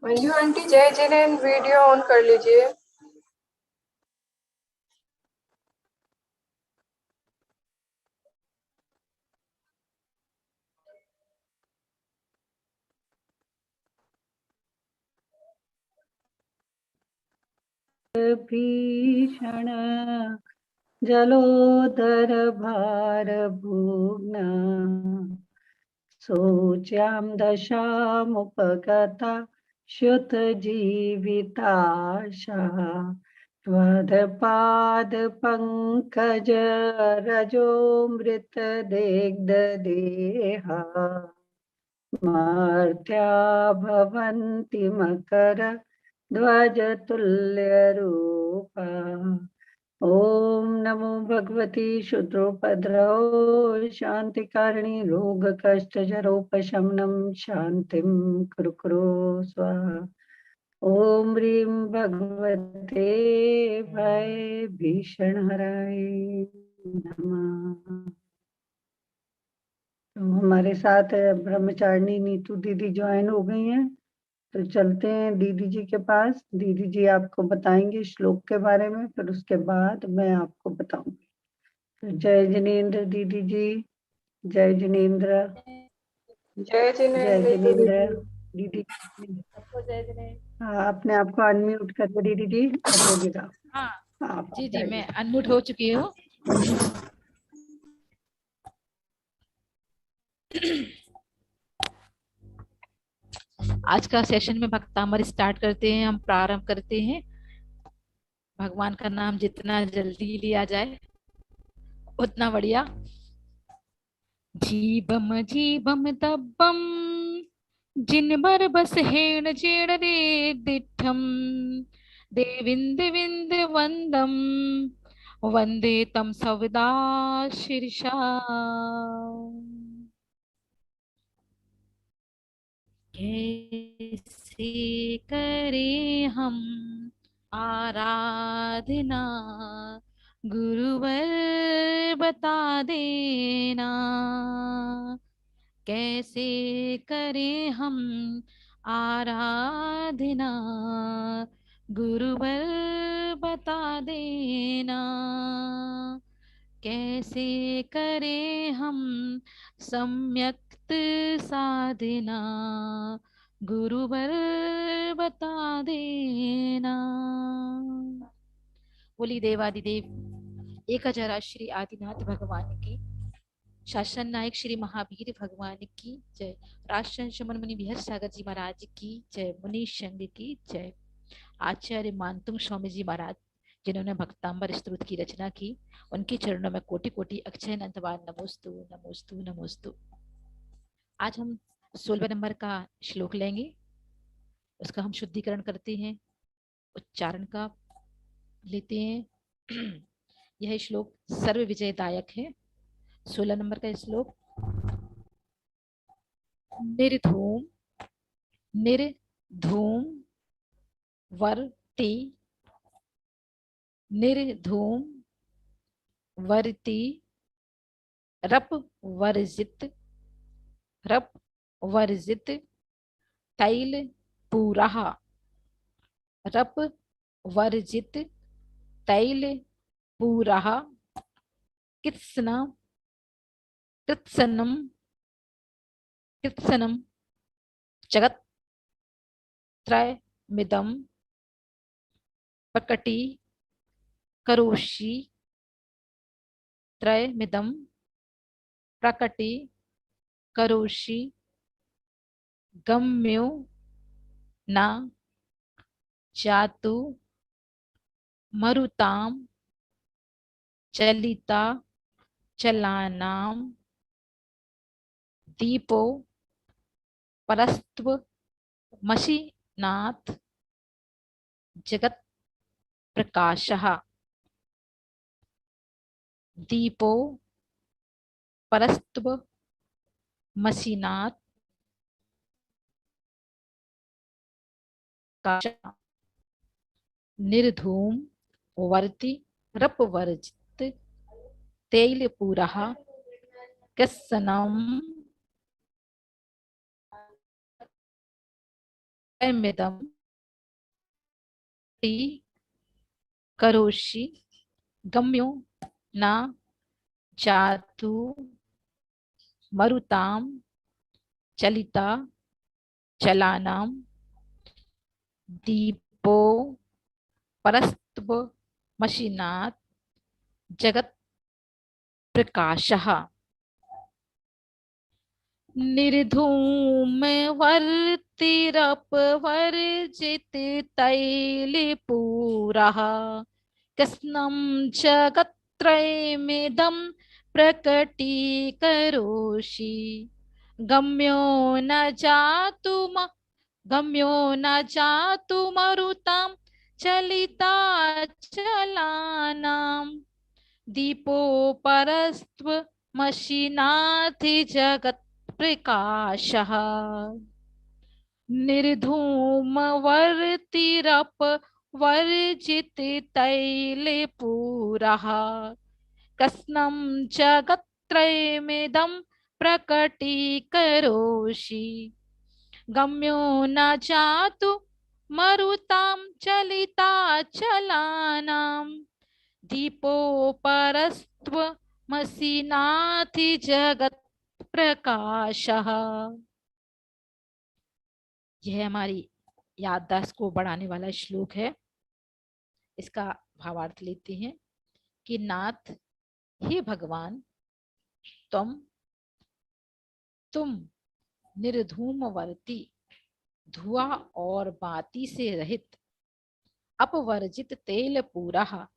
Manju aunty जय जिनेन video on कर लीजिए। भीषण जलोदर भार भुग्ना शोच्यां दशामुपगता श्युत जीविताशः त्वदपाद पंकज रजो मृत देहा मर्त्या भवन्ति मकर ध्वज तुल्य रूपा। ओम नमो भगवती शुद्रोपद्रव शांतिकारिणी रोग कष्ट जरोपशमनम शांतिम कुरु कुरु स्वाहा। ओम ह्रीं भगवते भय भीषण हराय नमः। तो हमारे साथ ब्रह्मचारिणी नीतू दीदी ज्वाइन हो गई हैं, तो चलते हैं दीदी जी के पास। दीदी जी आपको बताएंगे श्लोक के बारे में, फिर उसके बाद मैं आपको बताऊंगी। तो जय जिनेन्द्र दीदी जी, जय जिनेन्द्र। जय जिनेन जय नीतू जिनेन्द्र दीदी। दीदी। सबको जय जिनेन्द्र। हाँ, अपने आप को अनम्यूट करिए दीदी जी, अब होगा। हाँ आप जी जी, मैं बताइए। अनम्यूट हो चुकी हूँ। आज का सेशन में भक्तामृत स्टार्ट करते हैं, हम प्रारंभ करते हैं। भगवान का नाम जितना जल्दी लिया जाए उतना बढ़िया। जीवम जीवम तब्बम जिनबर बस हेण जेड़ रे दिठम देविंद विंद वंदम वंदे तम सवदा शीर्षा। कैसे करें हम आराधना गुरुवर बता देना। कैसे करें हम आराधना गुरुवर बता देना। कैसे करें हम सम्यक्त साधना गुरुवर बता देना। बोली देवादिदेव एक हजारा श्री आदिनाथ भगवान की, शासन नायक श्री महावीर भगवान की जय, राजशंश मुनि विहर सागर जी महाराज की जय, मुनि संघ की जय। आचार्य मानतुंग स्वामी जी महाराज जिन्होंने भक्तांबर स्तुति की रचना की, उनके चरणों में कोटि कोटि अक्षय अनंतवार नमोस्तु नमोस्तु नमोस्तु। आज हम 16 नंबर का श्लोक लेंगे, उसका हम शुद्धिकरण करते हैं, उच्चारण का लेते हैं। यह श्लोक सर्व विजयदायक है। 16 नंबर का श्लोक। निर्धूम निर्धूम वर्ति निर्धूम वर्ति रप वर्जित तैल पूरः रप वर्जित तैल पूरः कृत्सनम जगत त्रयमिदं प्रकटी करोषि त्रयमिदं प्रकटी करोषि गम्यो न जातु मरुतां चलिता चलानां दीपो परस्त्व मशीनाथ जगत प्रकाशः। दीपो परस्त्व मशीनाथ निर्धूम वर्ति रप वर्जित तैल पूरः कृत्सनम मिदम करोषि गम्यो न जातु मरुताम चलिता चलानाम दीपो परस्त्व मशीनात् जगत प्रकाशः निर्धूम वर्तिरपवर्जित तैलपूरः कृष्णं जगत्त्रयमिदं प्रकटीकरोषि गम्यो न जातु मरुतां चलिता चलानां दीपो परस्त्व मशीनाथि जगत् प्रकाशः निर्धूम वर्तिरप वर्जित तैलपूरः कृष्णं जगत्त्रयमिदं प्रकटीकरोषि गम्यो न जातु मरुतां चलिता चलानां दीपो परस्त्व मसीनाथि जगत प्रकाशः। यह हमारी याददाश्त को बढ़ाने वाला श्लोक है। इसका भावार्थ लेते हैं कि नाथ, हे भगवान, तुम निर्धूमवर्ती, धुआं और बाती से रहित, अपवर्जित तेल पूरा,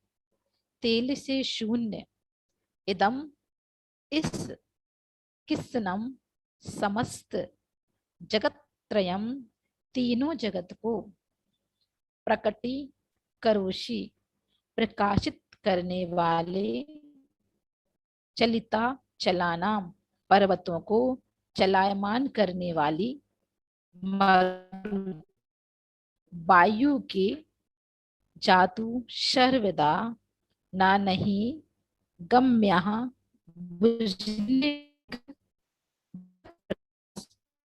तेल से शून्य, इदम इस किस्नम समस्त जगत त्रयम तीनों जगत को प्रकटी करोषि प्रकाशित करने वाले, चलिता चलानाम पर्वतों को चलायमान करने वाली, वायु के जातु सर्वदा ना नहीं गम्य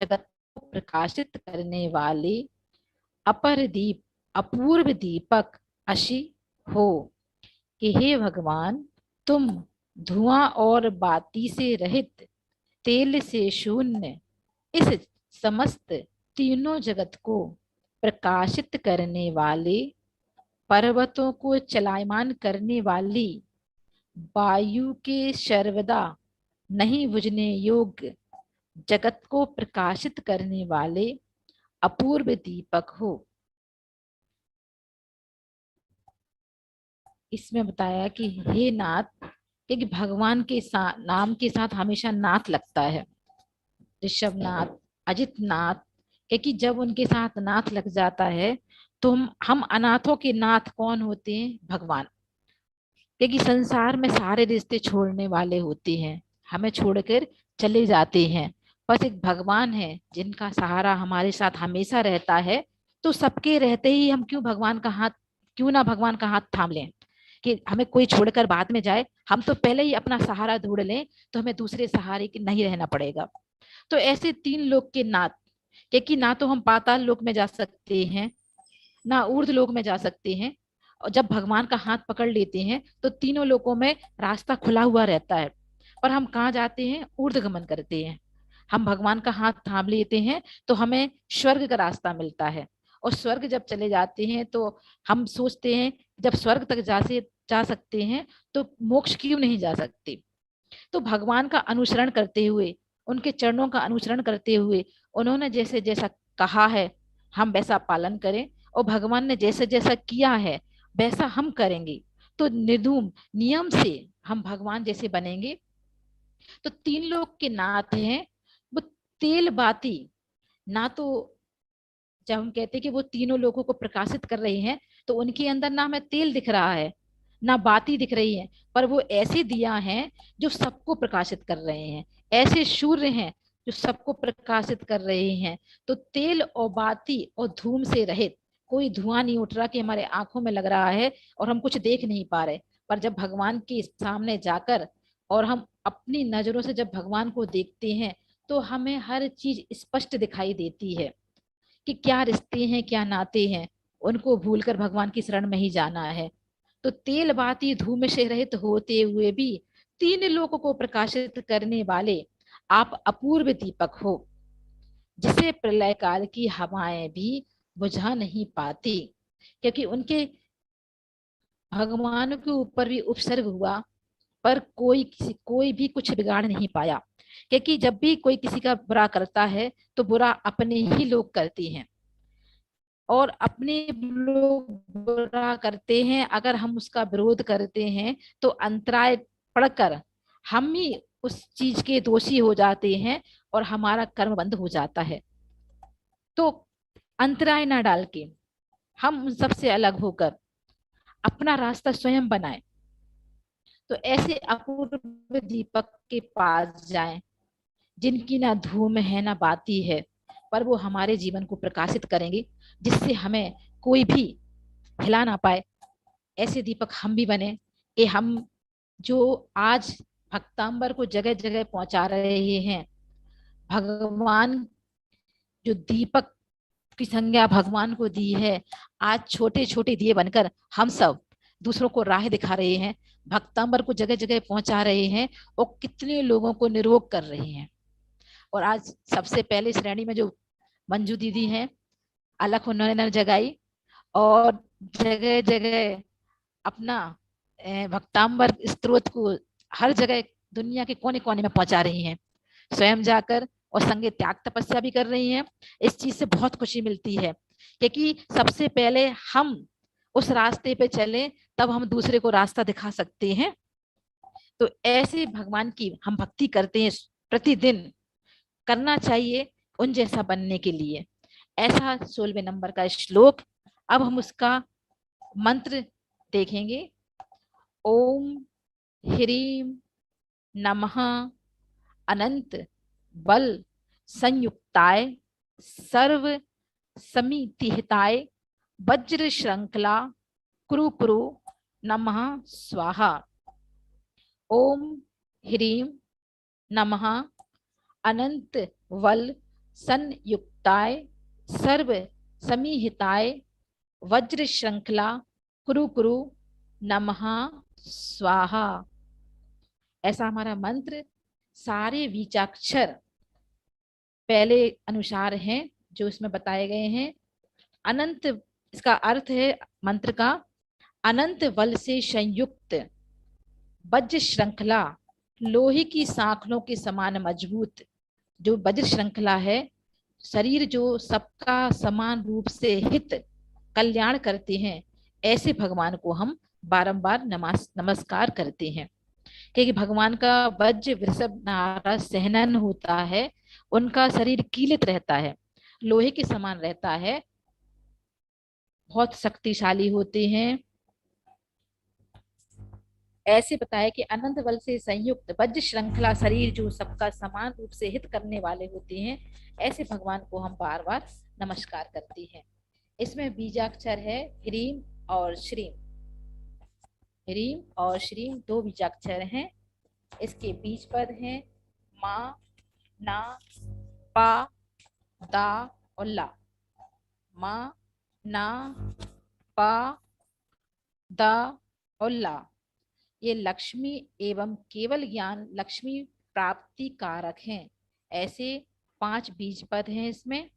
जगत को प्रकाशित करने वाले, अपर दीप अपूर्व दीपक अशी हो कि हे भगवान, तुम धुआं और बाती से रहित, तेल से शून्य इस समस्त तीनों जगत को प्रकाशित करने वाले, पर्वतों को चलायमान करने वाली, वायु के सर्वदा नहीं बुझने योग्य जगत को प्रकाशित करने वाले अपूर्व दीपक हो। इसमें बताया कि हे नाथ, क्योंकि भगवान के नाम के साथ हमेशा नाथ लगता है, ऋषभनाथ, अजित नाथ, क्योंकि जब उनके साथ नाथ लग जाता है तो हम अनाथों के नाथ कौन होते हैं? भगवान। क्योंकि संसार में सारे रिश्ते छोड़ने वाले होते हैं, हमें छोड़कर चले जाते हैं, बस एक भगवान है जिनका सहारा हमारे साथ हमेशा रहता है। तो सबके रहते ही हम क्यों ना भगवान का हाथ थाम लें कि हमें कोई छोड़कर बाद में जाए, हम तो पहले ही अपना सहारा ढूंढ लें तो हमें दूसरे सहारे के नहीं रहना पड़ेगा। तो ऐसे तीन लोक के नाथ, क्योंकि ना तो हम पाताल लोक में जा सकते हैं, ना ऊर्ध्व लोक में जा सकते हैं, और जब भगवान का हाथ पकड़ लेते हैं तो तीनों लोकों में रास्ता खुला हुआ रहता है। पर हम कहाँ जाते हैं? ऊर्ध्व गमन करते हैं। हम भगवान का हाथ थाम लेते हैं तो हमें स्वर्ग का रास्ता मिलता है, और स्वर्ग जब चले जाते हैं तो हम सोचते हैं जब स्वर्ग तक जा सकते हैं तो मोक्ष क्यों नहीं जा सकते। तो भगवान का अनुसरण करते हुए, उनके चरणों का अनुसरण करते हुए, उन्होंने जैसे जैसा कहा है हम वैसा पालन करें, और भगवान ने जैसे जैसा किया है वैसा हम करेंगे तो निर्धूम नियम से हम भगवान जैसे बनेंगे। तो तीन लोग के नाथ हैं वो तेल बाती। ना तो जब हम कहते हैं कि वो तीनों लोगों को प्रकाशित कर रहे हैं तो उनके अंदर ना हमें तेल दिख रहा है ना बाती दिख रही है, पर वो ऐसे दिया हैं जो सबको प्रकाशित कर रहे हैं, ऐसे सूर्य हैं जो सबको प्रकाशित कर रहे हैं। तो तेल और बाती और धूम से रहित, कोई धुआं नहीं उठ रहा कि हमारे आंखों में लग रहा है और हम कुछ देख नहीं पा रहे। पर जब भगवान के सामने जाकर और हम अपनी नजरों से जब भगवान को देखते हैं तो हमें हर चीज स्पष्ट दिखाई देती है। कि क्या रिश्ते हैं, क्या नाते हैं, उनको भूलकर भगवान की शरण में ही जाना है। तो तेल बाती धूम से रहित होते हुए भी तीन लोक को प्रकाशित करने वाले आप अपूर्व दीपक हो, जिसे प्रलय काल की हवाएं भी बुझा नहीं पाती। क्योंकि उनके भगवान के ऊपर भी उपसर्ग हुआ, पर कोई भी कुछ बिगाड़ नहीं पाया। क्योंकि जब भी कोई किसी का बुरा करता है तो बुरा अपने ही लोग करते हैं, और अपने लोग बुरा करते हैं, अगर हम उसका विरोध करते हैं तो अंतराय पड़कर हम ही उस चीज के दोषी हो जाते हैं और हमारा कर्म बंद हो जाता है। तो अंतराय ना डाल के हम उन सबसे अलग होकर अपना रास्ता स्वयं बनाएं। तो ऐसे अपूर्व दीपक के पास जाएं, जिनकी ना धूम है ना बाती है, पर वो हमारे जीवन को प्रकाशित करेंगे, जिससे हमें कोई भी हिला ना पाए। ऐसे दीपक हम भी बने कि हम जो आज भक्तांबर को जगह जगह पहुंचा रहे हैं, भगवान जो दीपक की संज्ञा भगवान को दी है, आज छोटे छोटे दिए बनकर हम सब दूसरों को राह दिखा रहे हैं, भक्तांबर को जगह जगह पहुंचा रहे हैं, और कितने लोगों को निरोग कर रहे हैं। और आज सबसे पहले श्रेणी में जो मंजू दीदी हैं, अलख उन्होंने जगाई और जगह जगह अपना भक्तांबर स्त्रोत को हर जगह दुनिया के कोने कोने में पहुंचा रही हैं, स्वयं जाकर, और संगे त्याग तपस्या भी कर रही हैं। इस चीज से बहुत खुशी मिलती है, क्योंकि सबसे पहले हम उस रास्ते पे चले, तब हम दूसरे को रास्ता दिखा सकते हैं। तो ऐसे भगवान की हम भक्ति करते हैं, प्रतिदिन करना चाहिए उन जैसा बनने के लिए। ऐसा 16वें नंबर का श्लोक। अब हम उसका मंत्र देखेंगे। ओम ह्रीम नमः अनंत बल संयुक्ताय सर्व समितिहिताय वज्र श्रृंखला कुरु कुरु नमः स्वाहा। ओम ह्रीम नमः अनंत बल संयुक्ताय सर्व समिहिताय वज्र श्रृंखला कुरु कुरु नमः स्वाहा। ऐसा हमारा मंत्र। सारे बीजाक्षर पहले अनुसार हैं जो इसमें बताए गए हैं। अनंत, इसका अर्थ है मंत्र का, अनंत बल से संयुक्त वज्र श्रृंखला, लोहे की सांखलों के समान मजबूत जो वज्र श्रृंखला है, शरीर जो सबका समान रूप से हित कल्याण करते हैं, ऐसे भगवान को हम बारंबार नमस्कार करते हैं। क्योंकि भगवान का वज्र वृषभ नारा सहनन होता है, उनका शरीर कीलित रहता है, लोहे के समान रहता है, बहुत शक्तिशाली होते हैं। ऐसे बताया कि अनंत बल से संयुक्त वज्र श्रृंखला शरीर जो सबका समान रूप से हित करने वाले होते हैं, ऐसे भगवान को हम बार बार नमस्कार करते हैं। इसमें बीजाक्षर है ह्रीम और श्रीम। ह्रीम और श्रीम दो बीजाक्षर हैं। इसके बीज पद हैं मा, ना, पा, दा और ला। मा, ना, पा, दा और ला, ये लक्ष्मी एवं केवल ज्ञान लक्ष्मी प्राप्ति कारक हैं। ऐसे 5 बीज पद हैं इसमें।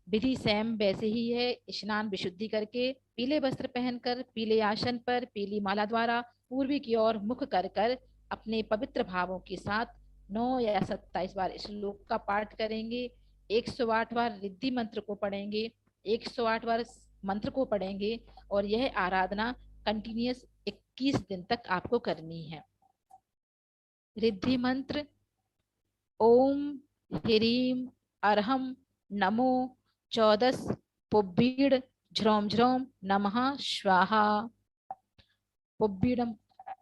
विधि सेम वैसे ही है, स्नान विशुद्धि करके, पीले वस्त्र पहनकर, पीले आसन पर, पीली माला द्वारा पूर्वी की ओर मुख कर कर अपने पवित्र भावों के साथ 9 या 27 बार श्लोक का पाठ करेंगे। 108 बार रिद्धि मंत्र को पढ़ेंगे, 108 बार मंत्र को पढ़ेंगे, और यह आराधना कंटिन्यूअस 21 दिन तक आपको करनी है। रिद्धि मंत्र ओम ह्रीम अरहम नमो 14 पुब्बीड़ झ्रोम झ्रोम नमः स्वाहा। पुब्बीड़म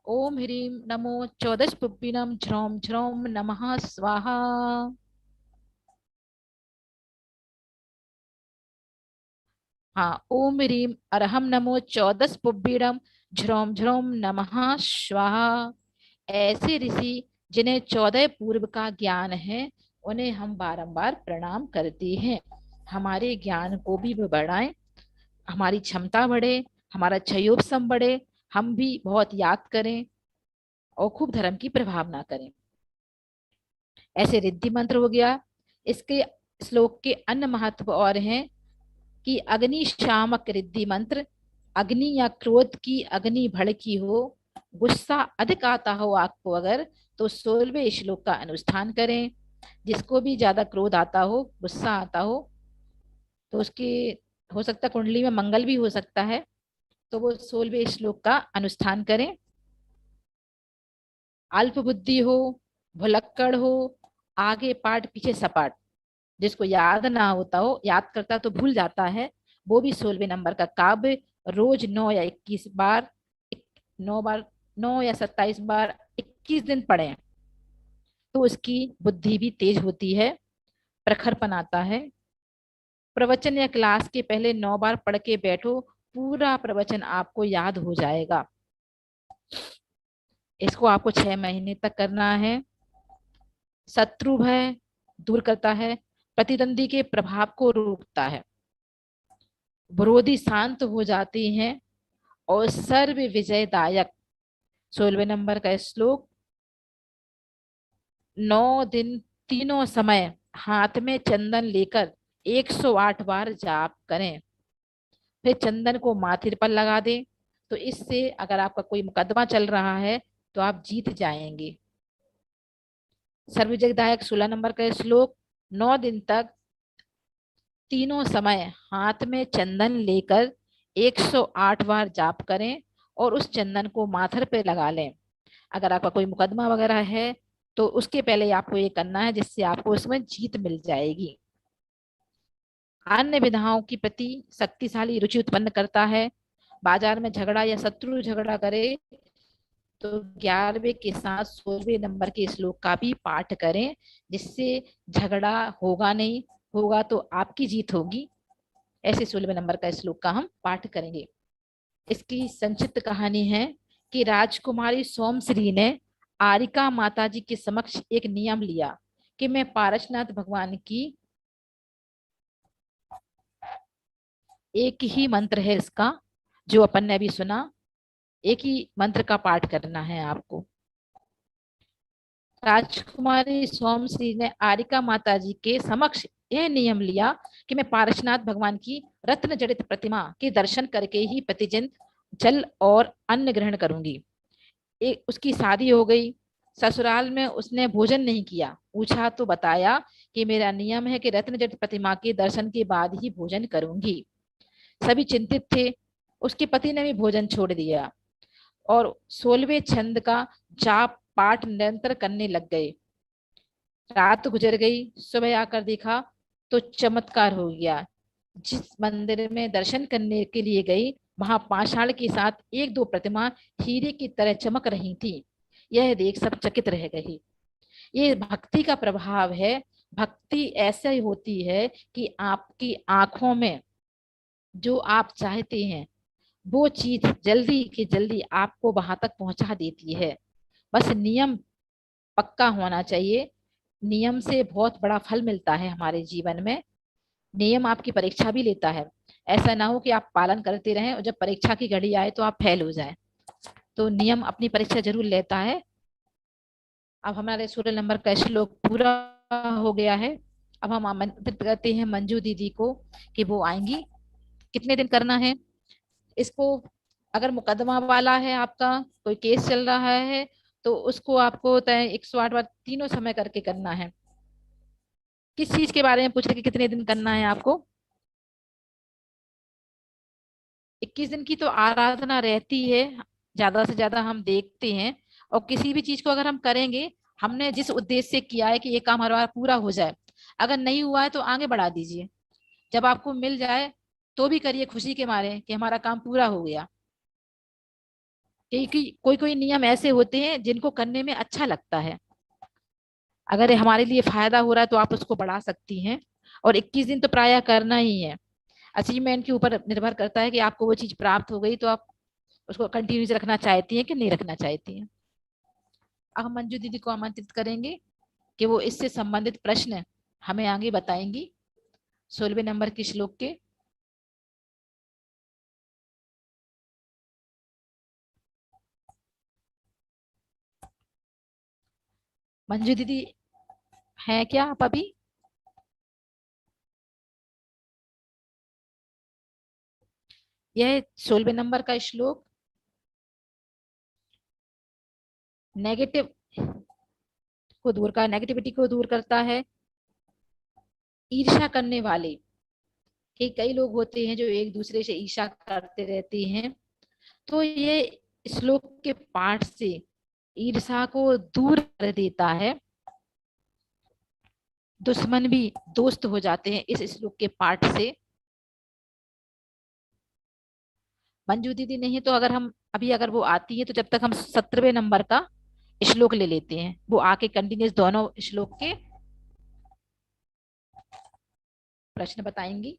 ओम ह्रीम नमो 14 पुब्बीड़म झ्रोम झ्रोम नमः स्वाहा। हाँ, ओम ह्रीम अरहम नमो 14 पुब्बीड़म झ्रोम झ्रोम नमः स्वाहा। ऐसे ऋषि जिन्हें 14 पूर्व का ज्ञान है, उन्हें हम बारंबार प्रणाम करते हैं। हमारे ज्ञान को भी बढ़ाएं, हमारी क्षमता बढ़े, हमारा क्षयोपशम बढ़े, हम भी बहुत याद करें और खूब धर्म की प्रभाव ना करें। ऐसे रिद्धि मंत्र हो गया। इसके श्लोक के अन्य महत्व और हैं कि अग्नि शामक रिद्धि मंत्र, अग्नि या क्रोध की अग्नि भड़की हो, गुस्सा अधिक आता हो आपको अगर, तो 16वें श्लोक का अनुष्ठान करें। जिसको भी ज्यादा क्रोध आता हो, गुस्सा आता हो, तो उसकी हो सकता है कुंडली में मंगल भी हो सकता है, तो वो 16वें श्लोक का अनुष्ठान करें। अल्प बुद्धि हो, भुलक्कड़ हो, आगे पाठ पीछे सपाट, जिसको याद ना होता हो, याद करता तो भूल जाता है, वो भी 16वें नंबर का काव्य रोज 9 या 21 बार, 9 बार, 9 या 27 बार 21 दिन पढ़े, तो उसकी बुद्धि भी तेज होती है, प्रखरपन आता है। प्रवचन या क्लास के पहले 9 बार पढ़ के बैठो, पूरा प्रवचन आपको याद हो जाएगा। इसको आपको 6 महीने तक करना है। शत्रु भय दूर करता है, प्रतिद्वंदी के प्रभाव को रोकता है, विरोधी शांत हो जाते हैं और सर्व विजयदायक। 16वें नंबर का श्लोक, 9 दिन तीनों समय हाथ में चंदन लेकर 108 बार जाप करें, फिर चंदन को माथे पर लगा दें। तो इससे अगर आपका कोई मुकदमा चल रहा है तो आप जीत जाएंगे। सर्व विजयदायक 16 नंबर का श्लोक, 9 दिन तक तीनों समय हाथ में चंदन लेकर 108 बार जाप करें और उस चंदन को माथर पे लगा लें। अगर आपका कोई मुकदमा वगैरह है तो उसके पहले आपको ये करना है, जिससे आपको उसमें जीत मिल जाएगी। अन्य विधाओं की प्रति शक्तिशाली रुचि उत्पन्न करता है। बाजार में झगड़ा या शत्रु झगड़ा करे तो 11वें के साथ 16वें नंबर के श्लोक का भी पाठ करें, जिससे झगड़ा होगा नहीं, होगा तो आपकी जीत होगी। ऐसे 16वें नंबर का श्लोक का हम पाठ करेंगे। इसकी संक्षिप्त कहानी है कि राजकुमारी सोमश्री ने आरिका माता जी के समक्ष एक नियम लिया कि मैं पारसनाथ भगवान की, एक ही मंत्र है इसका जो अपन ने अभी सुना, एक ही मंत्र का पाठ करना है आपको। राजकुमारी सोमश्री ने आरिका माता जी के समक्ष यह नियम लिया कि मैं पारसनाथ भगवान की रत्न जड़ित प्रतिमा के दर्शन करके ही प्रतिदिन जल और अन्न ग्रहण करूंगी। उसकी शादी हो गई, ससुराल में उसने भोजन नहीं किया, पूछा तो बताया कि मेरा नियम है कि रत्न जड़ित प्रतिमा के दर्शन के बाद ही भोजन करूंगी। सभी चिंतित थे, उसके पति ने भी भोजन छोड़ दिया और 16वें छंद का जाप पाठ निरंतर करने लग गए। रात गुजर गई, सुबह आकर देखा तो चमत्कार हो गया। जिस मंदिर में दर्शन करने के लिए गई, वहां पाषाण के साथ एक दो प्रतिमा हीरे की तरह चमक रही थी। यह देख सब चकित रह गए। ये भक्ति का प्रभाव है। भक्ति ऐसे ही होती है कि आपकी आंखों में जो आप चाहते हैं वो चीज जल्दी की जल्दी आपको वहां तक पहुंचा देती है। बस नियम पक्का होना चाहिए। नियम से बहुत बड़ा फल मिलता है हमारे जीवन में। नियम आपकी परीक्षा भी लेता है। ऐसा ना हो कि आप पालन करते रहें और जब परीक्षा की घड़ी आए तो आप फेल हो जाए। तो नियम अपनी परीक्षा जरूर लेता है। अब हमारे 16 नंबर का श्लोक पूरा हो गया है। अब हम आमंत्रित करते हैं मंजू दीदी को कि वो आएंगी। कितने दिन करना है इसको? अगर मुकदमा वाला है, आपका कोई केस चल रहा है, तो उसको आपको तय 108 बार तीनों समय करके करना है। किस चीज के बारे में पूछ रहे कि कितने दिन करना है आपको? 21 दिन की तो आराधना रहती है, ज्यादा से ज्यादा हम देखते हैं। और किसी भी चीज को अगर हम करेंगे, हमने जिस उद्देश्य से किया है कि ये काम हमारा पूरा हो जाए, अगर नहीं हुआ है तो आगे बढ़ा दीजिए। जब आपको मिल जाए तो भी करिए खुशी के मारे कि हमारा काम पूरा हो गया। क्योंकि कोई कोई नियम ऐसे होते हैं जिनको करने में अच्छा लगता है। अगर ये हमारे लिए फायदा हो रहा है तो आप उसको बढ़ा सकती हैं। और 21 दिन तो प्रायः करना ही है। अचीवमेंट के ऊपर निर्भर करता है कि आपको वो चीज प्राप्त हो गई तो आप उसको कंटिन्यूस रखना चाहती हैं कि नहीं रखना चाहती हैं। अब हम मंजू दीदी को आमंत्रित करेंगे कि वो इससे संबंधित प्रश्न हमें आगे बताएंगी। 16वें नंबर के श्लोक के। मंजू दीदी है क्या आप अभी? यह 16वें नंबर का श्लोक नेगेटिविटी को दूर करता है। ईर्ष्या करने वाले कि कई लोग होते हैं जो एक दूसरे से ईर्ष्या करते रहते हैं, तो ये श्लोक के पाठ से ईर्ष्या को दूर कर देता है। दुश्मन भी दोस्त हो जाते हैं इस श्लोक के पाठ से। मंजू दीदी नहीं तो अगर वो आती है तो जब तक हम 17वें नंबर का श्लोक ले लेते हैं, वो आके कंटिन्यूस दोनों श्लोक के प्रश्न बताएंगी।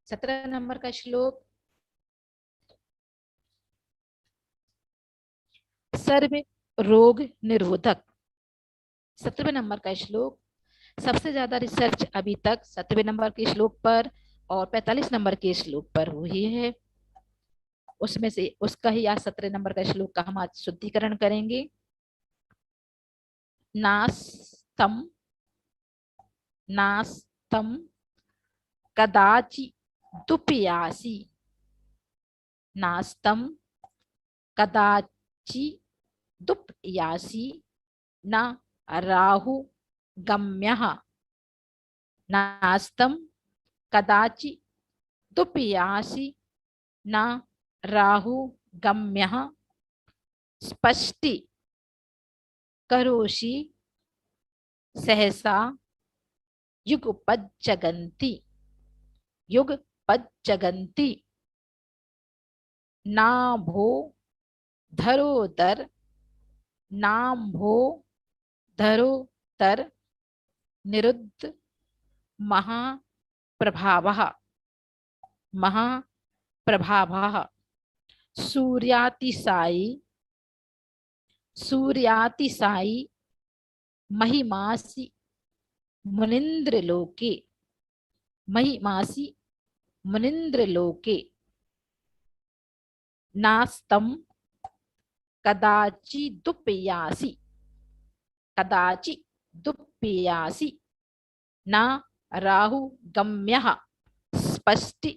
17 नंबर का श्लोक सर्व रोग निरोधक। 17वें नंबर का श्लोक सबसे ज्यादा रिसर्च अभी तक 17वें नंबर के श्लोक पर और 45 नंबर के श्लोक पर हुई है। उसमें से उसका ही आज 17 नंबर का श्लोक का हम आज शुद्धिकरण करेंगे। नास्तम नास्तम कदाचि दुपयासी। नास्तम कदाचि दुपयासी न राहु गम्यः। नास्तम कदाचि दुपयासी न राहु गम्यः। स्पष्टि करोषि सहसा युगपज्जगन्ति। युगपज्जगन्ति नाभो धरोदर। नाम्भो धरोदर निरुद्ध महाप्रभावः। महाप्रभावः सूर्यातिसायी सूर्यातिसायी महिमासि मुनीन्द्रलोके। महिमासि मुनीन्द्रलोके नास्तं कदाचि दुपयासि। कदाचि दुपयासि न राहु गम्यः। स्पष्टि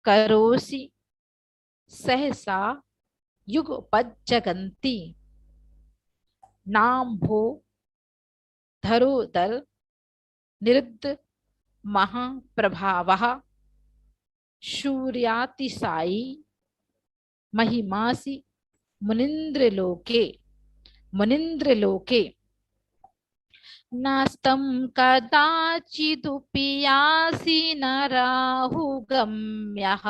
करोसि सहसा युगपज्जगन्ति। नाम्भो धरोदर निरुद्ध महाप्रभावः सूर्यातिसायी महिमासि मुनीन्द्रलोके। मुनीन्द्रलोके नास्तं कदाचिदुपयासि न राहुगम्यः।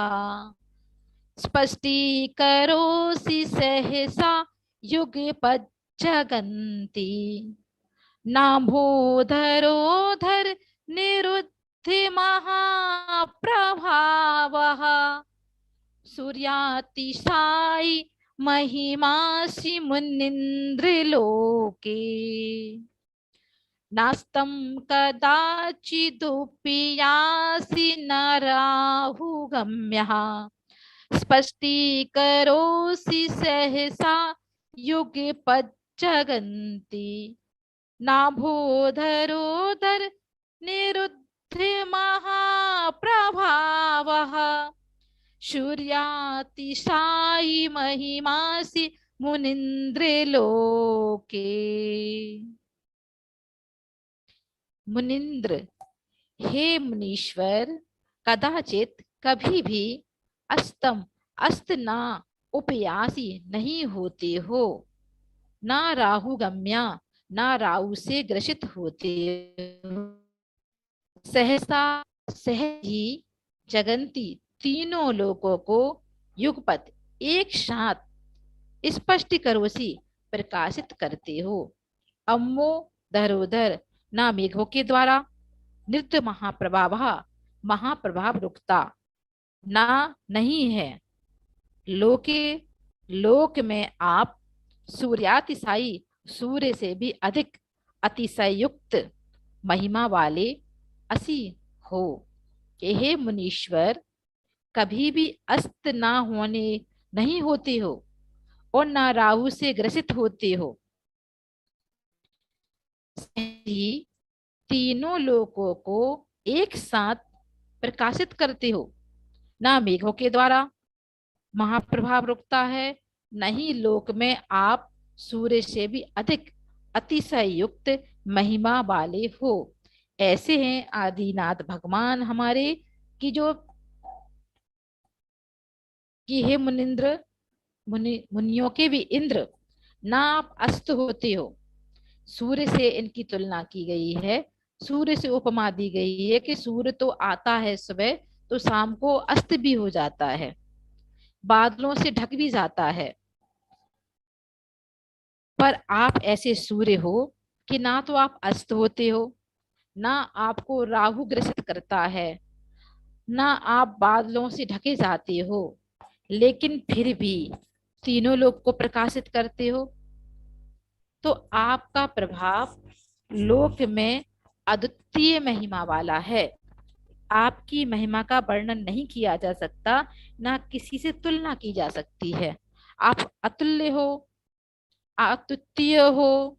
स्पष्टीकरोसि सहसा युगपज्जगन्ति। नाभोधरोधर निरुद्धि महाप्रभावः सूर्यातिशायी महिमासि मुनीन्द्रलोके। नास्तं कदाचिदुपयासि न राहुगम्यः। स्पष्टीकरोसि सहसा युगपज्जगन्ति। नाभोधरोधर निरुद्धि महाप्रभावः सूर्यातिशायी महिमासि मुनीन्द्रलोके। मुनीन्द्र हे मुनीश्वर, कदाचित कभी भी अस्त ना उपयासी नहीं होते हो। ना राहु गम्या ना राहु से ग्रसित होते हो। सहसा सहज ही जगंती तीनों लोकों को युगपत एक साथ स्पष्ट करोसी प्रकाशित करते हो। अम्मो धरोधर ना मेघों के द्वारा। नृत्य महाप्रभाव रुकता ना नहीं है। लोके लोक में आप सूर्यातिशायी सूर्य से भी अधिक अतिशय युक्त महिमा वाले असी हो कि हे मुनीश्वर कभी भी अस्त ना होने नहीं होते हो और ना राहु से ग्रसित होते हो। ही तीनों लोकों को एक साथ प्रकाशित करते हो। ना मेघों के द्वारा महाप्रभाव रुकता है, नहीं लोक में आप सूर्य से भी अधिक अतिशय युक्त महिमा वाले हो। ऐसे हैं आदिनाथ भगवान हमारे कि जो कि हे मुनिंद्र, मुनियों के भी इंद्र, ना आप अस्त होते हो। सूर्य से इनकी तुलना की गई है। सूर्य से उपमा दी गई है कि सूर्य तो आता है सुबह तो शाम को अस्त भी हो जाता है, बादलों से ढक भी जाता है। पर आप ऐसे सूर्य हो कि ना तो आप अस्त होते हो, ना आपको राहु ग्रसित करता है, ना आप बादलों से ढके जाते हो, लेकिन फिर भी तीनों लोग को प्रकाशित करते हो। तो आपका प्रभाव लोक में अद्वितीय महिमा वाला है। आपकी महिमा का वर्णन नहीं किया जा सकता, ना किसी से तुलना की जा सकती है। आप अतुल्य हो, अद्वितीय हो।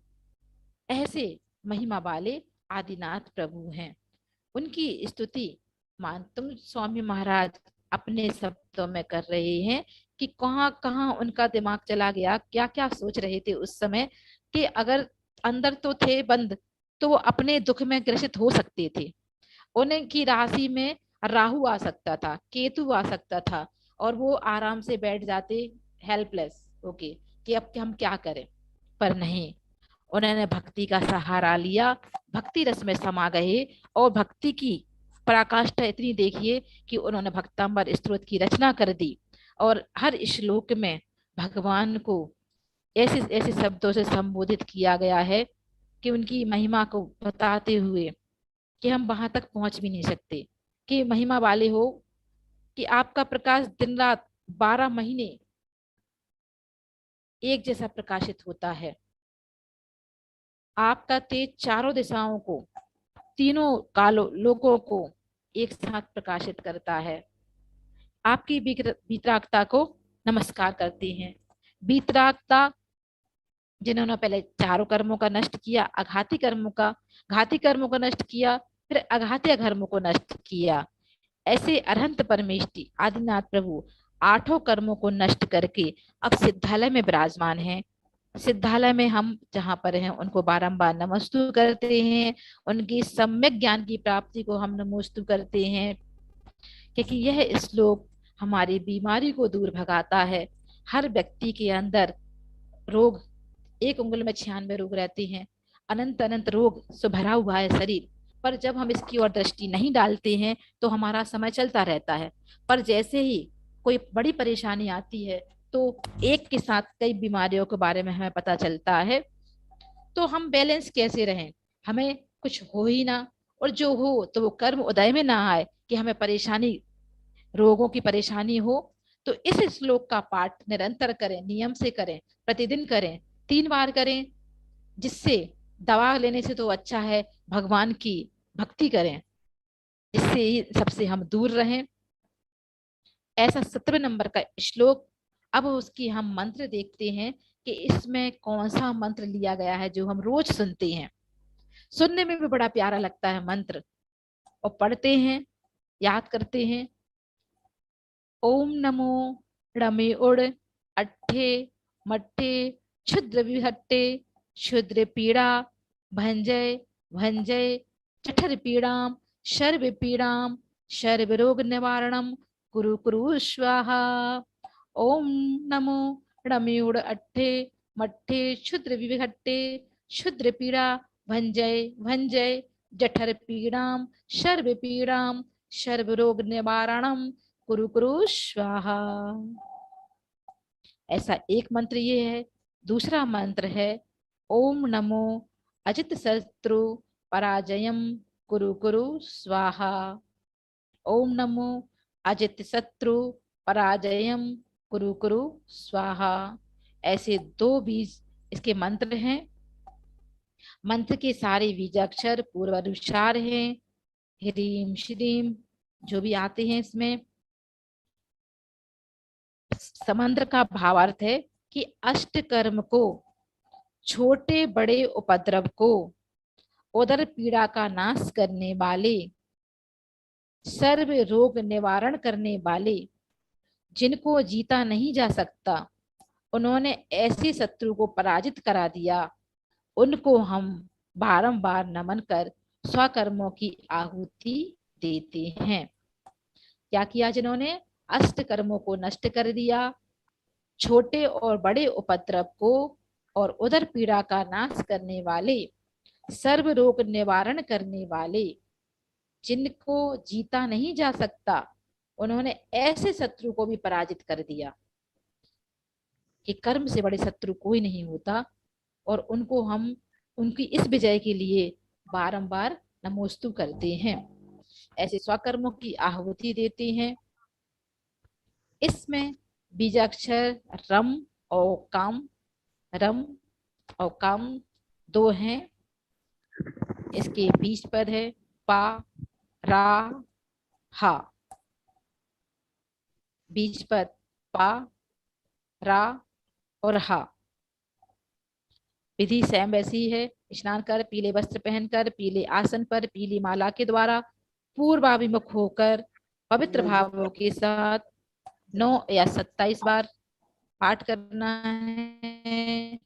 ऐसे महिमा वाले आदिनाथ प्रभु हैं। उनकी स्तुति मानतुम स्वामी महाराज अपने शब्दों में कर रहे हैं कि कहाँ कहाँ उनका दिमाग चला गया, क्या क्या सोच रहे थे उस समय, कि अगर अंदर तो थे बंद तो वो अपने दुख में ग्रसित हो सकते थे। उनकी राशि में राहु आ सकता था, केतु आ सकता था, और वो आराम से बैठ जाते हेल्पलेस ओके कि अब हम क्या करें। पर नहीं, उन्होंने भक्ति का सहारा लिया, भक्ति रस में समा गए और भक्ति की पराकाष्ठा इतनी देखिए कि उन्होंने भक्तांबर स्तोत्र की रचना कर दी। और हर श्लोक में भगवान को ऐसे ऐसे शब्दों से संबोधित किया गया है कि उनकी महिमा को बताते हुए कि हम वहां तक पहुंच भी नहीं सकते, कि महिमा वाले हो, कि आपका प्रकाश दिन रात 12 महीने एक जैसा प्रकाशित होता है। आपका तेज चारों दिशाओं को, तीनों कालों लोगों को एक साथ प्रकाशित करता है। आपकी वितरागता को नमस्कार करते हैं। वितरागता जिन्होंने पहले चारों कर्मों का नष्ट किया, घाती कर्मों का नष्ट किया, फिर अघातीय कर्मों को नष्ट किया, ऐसे अरहंत परमेष्टि आदिनाथ प्रभु आठों कर्मों को नष्ट करके अब सिद्धालय में विराजमान हैं। सिद्धालय में हम जहाँ पर हैं उनको बारंबार नमस्तु करते हैं, उनकी सम्यक ज्ञान की प्राप्ति को हम नमोस्तु करते हैं, क्योंकि यह श्लोक हमारी बीमारी को दूर भगाता है। हर व्यक्ति के अंदर रोग, एक उंगल में 96 रोग रहते हैं, अनंत अनंत रोग से भरा हुआ है शरीर। पर जब हम इसकी ओर दृष्टि नहीं डालते हैं तो हमारा समय चलता रहता है। पर जैसे ही कोई बड़ी परेशानी आती है तो एक के साथ कई बीमारियों के बारे में हमें पता चलता है। तो हम बैलेंस कैसे रहें, हमें कुछ हो ही ना, और जो हो तो वो कर्म उदय में ना आए कि हमें परेशानी, रोगों की परेशानी हो। तो इस श्लोक का पाठ निरंतर करें, नियम से करें, प्रतिदिन करें, 3 बार करें, जिससे दवा लेने से तो अच्छा है भगवान की भक्ति करें, जिससे सबसे हम दूर रहें। ऐसा 17 नंबर का श्लोक। अब उसकी हम मंत्र देखते हैं कि इसमें कौन सा मंत्र लिया गया है जो हम रोज सुनते हैं। सुनने में भी बड़ा प्यारा लगता है मंत्र, और पढ़ते हैं, याद करते हैं। ओम नमो रमे उड़ अट्ठे मट्ठे क्षुद्र विहट्टे क्षुद्र पीड़ा भंजय भंजय जठर पीड़ाम शर्व पीड़ाम शर्व रोग निवारणम कुरु कुरु स्वाहा। ओम नमो रमे उड़ अट्ठे मट्ठे क्षुद्र विहट्टे क्षुद्र पीड़ा भंजय भंजय जठर पीड़ाम शर्व पीड़ाम शर्व रोग निवारणम कुरु कुरु स्वाहा। ऐसा एक मंत्र ये है। दूसरा मंत्र है ओम नमो अजित शत्रु पराजयम कुरु कुरु स्वाहा। ओम नमो अजित शत्रु पराजयम कुरु कुरु स्वाहा। ऐसे 2 बीज इसके मंत्र हैं। मंत्र के सारे बीजाक्षर पूर्वानुसार हैं। ह्रीम श्रीम जो भी आते हैं इसमें समंत्र का भावार्थ है कि अष्ट कर्म को, छोटे बड़े उपद्रव को, उदर पीड़ा का नाश करने वाले, सर्व रोग निवारण करने वाले, जिनको जीता नहीं जा सकता, उन्होंने ऐसे शत्रु को पराजित करा दिया, उनको हम बारंबार नमन कर स्वकर्मों की आहुति देते हैं। क्या किया जिन्होंने? अष्ट कर्मों को नष्ट कर दिया, छोटे और बड़े उपद्रव को और उदर पीड़ा का नाश करने वाले, सर्व रोग निवारण करने वाले, जिनको जीता नहीं जा सकता, उन्होंने ऐसे शत्रु को भी पराजित कर दिया कि कर्म से बड़े शत्रु कोई नहीं होता, और उनको हम उनकी इस विजय के लिए बारंबार नमोस्तु करते हैं, ऐसे स्वकर्मों की आहुति देते हैं। इसमें बीजाक्षर रम और काम, रम और काम दो हैं। इसके बीच पद है पा रा हा, बीच पद पा रा और हा। विधि सेम वैसी है। स्नान कर, पीले वस्त्र पहनकर, पीले आसन पर पीली माला के द्वारा पूर्वाभिमुख होकर पवित्र भावों के साथ 9 या 27 बार पाठ करना है।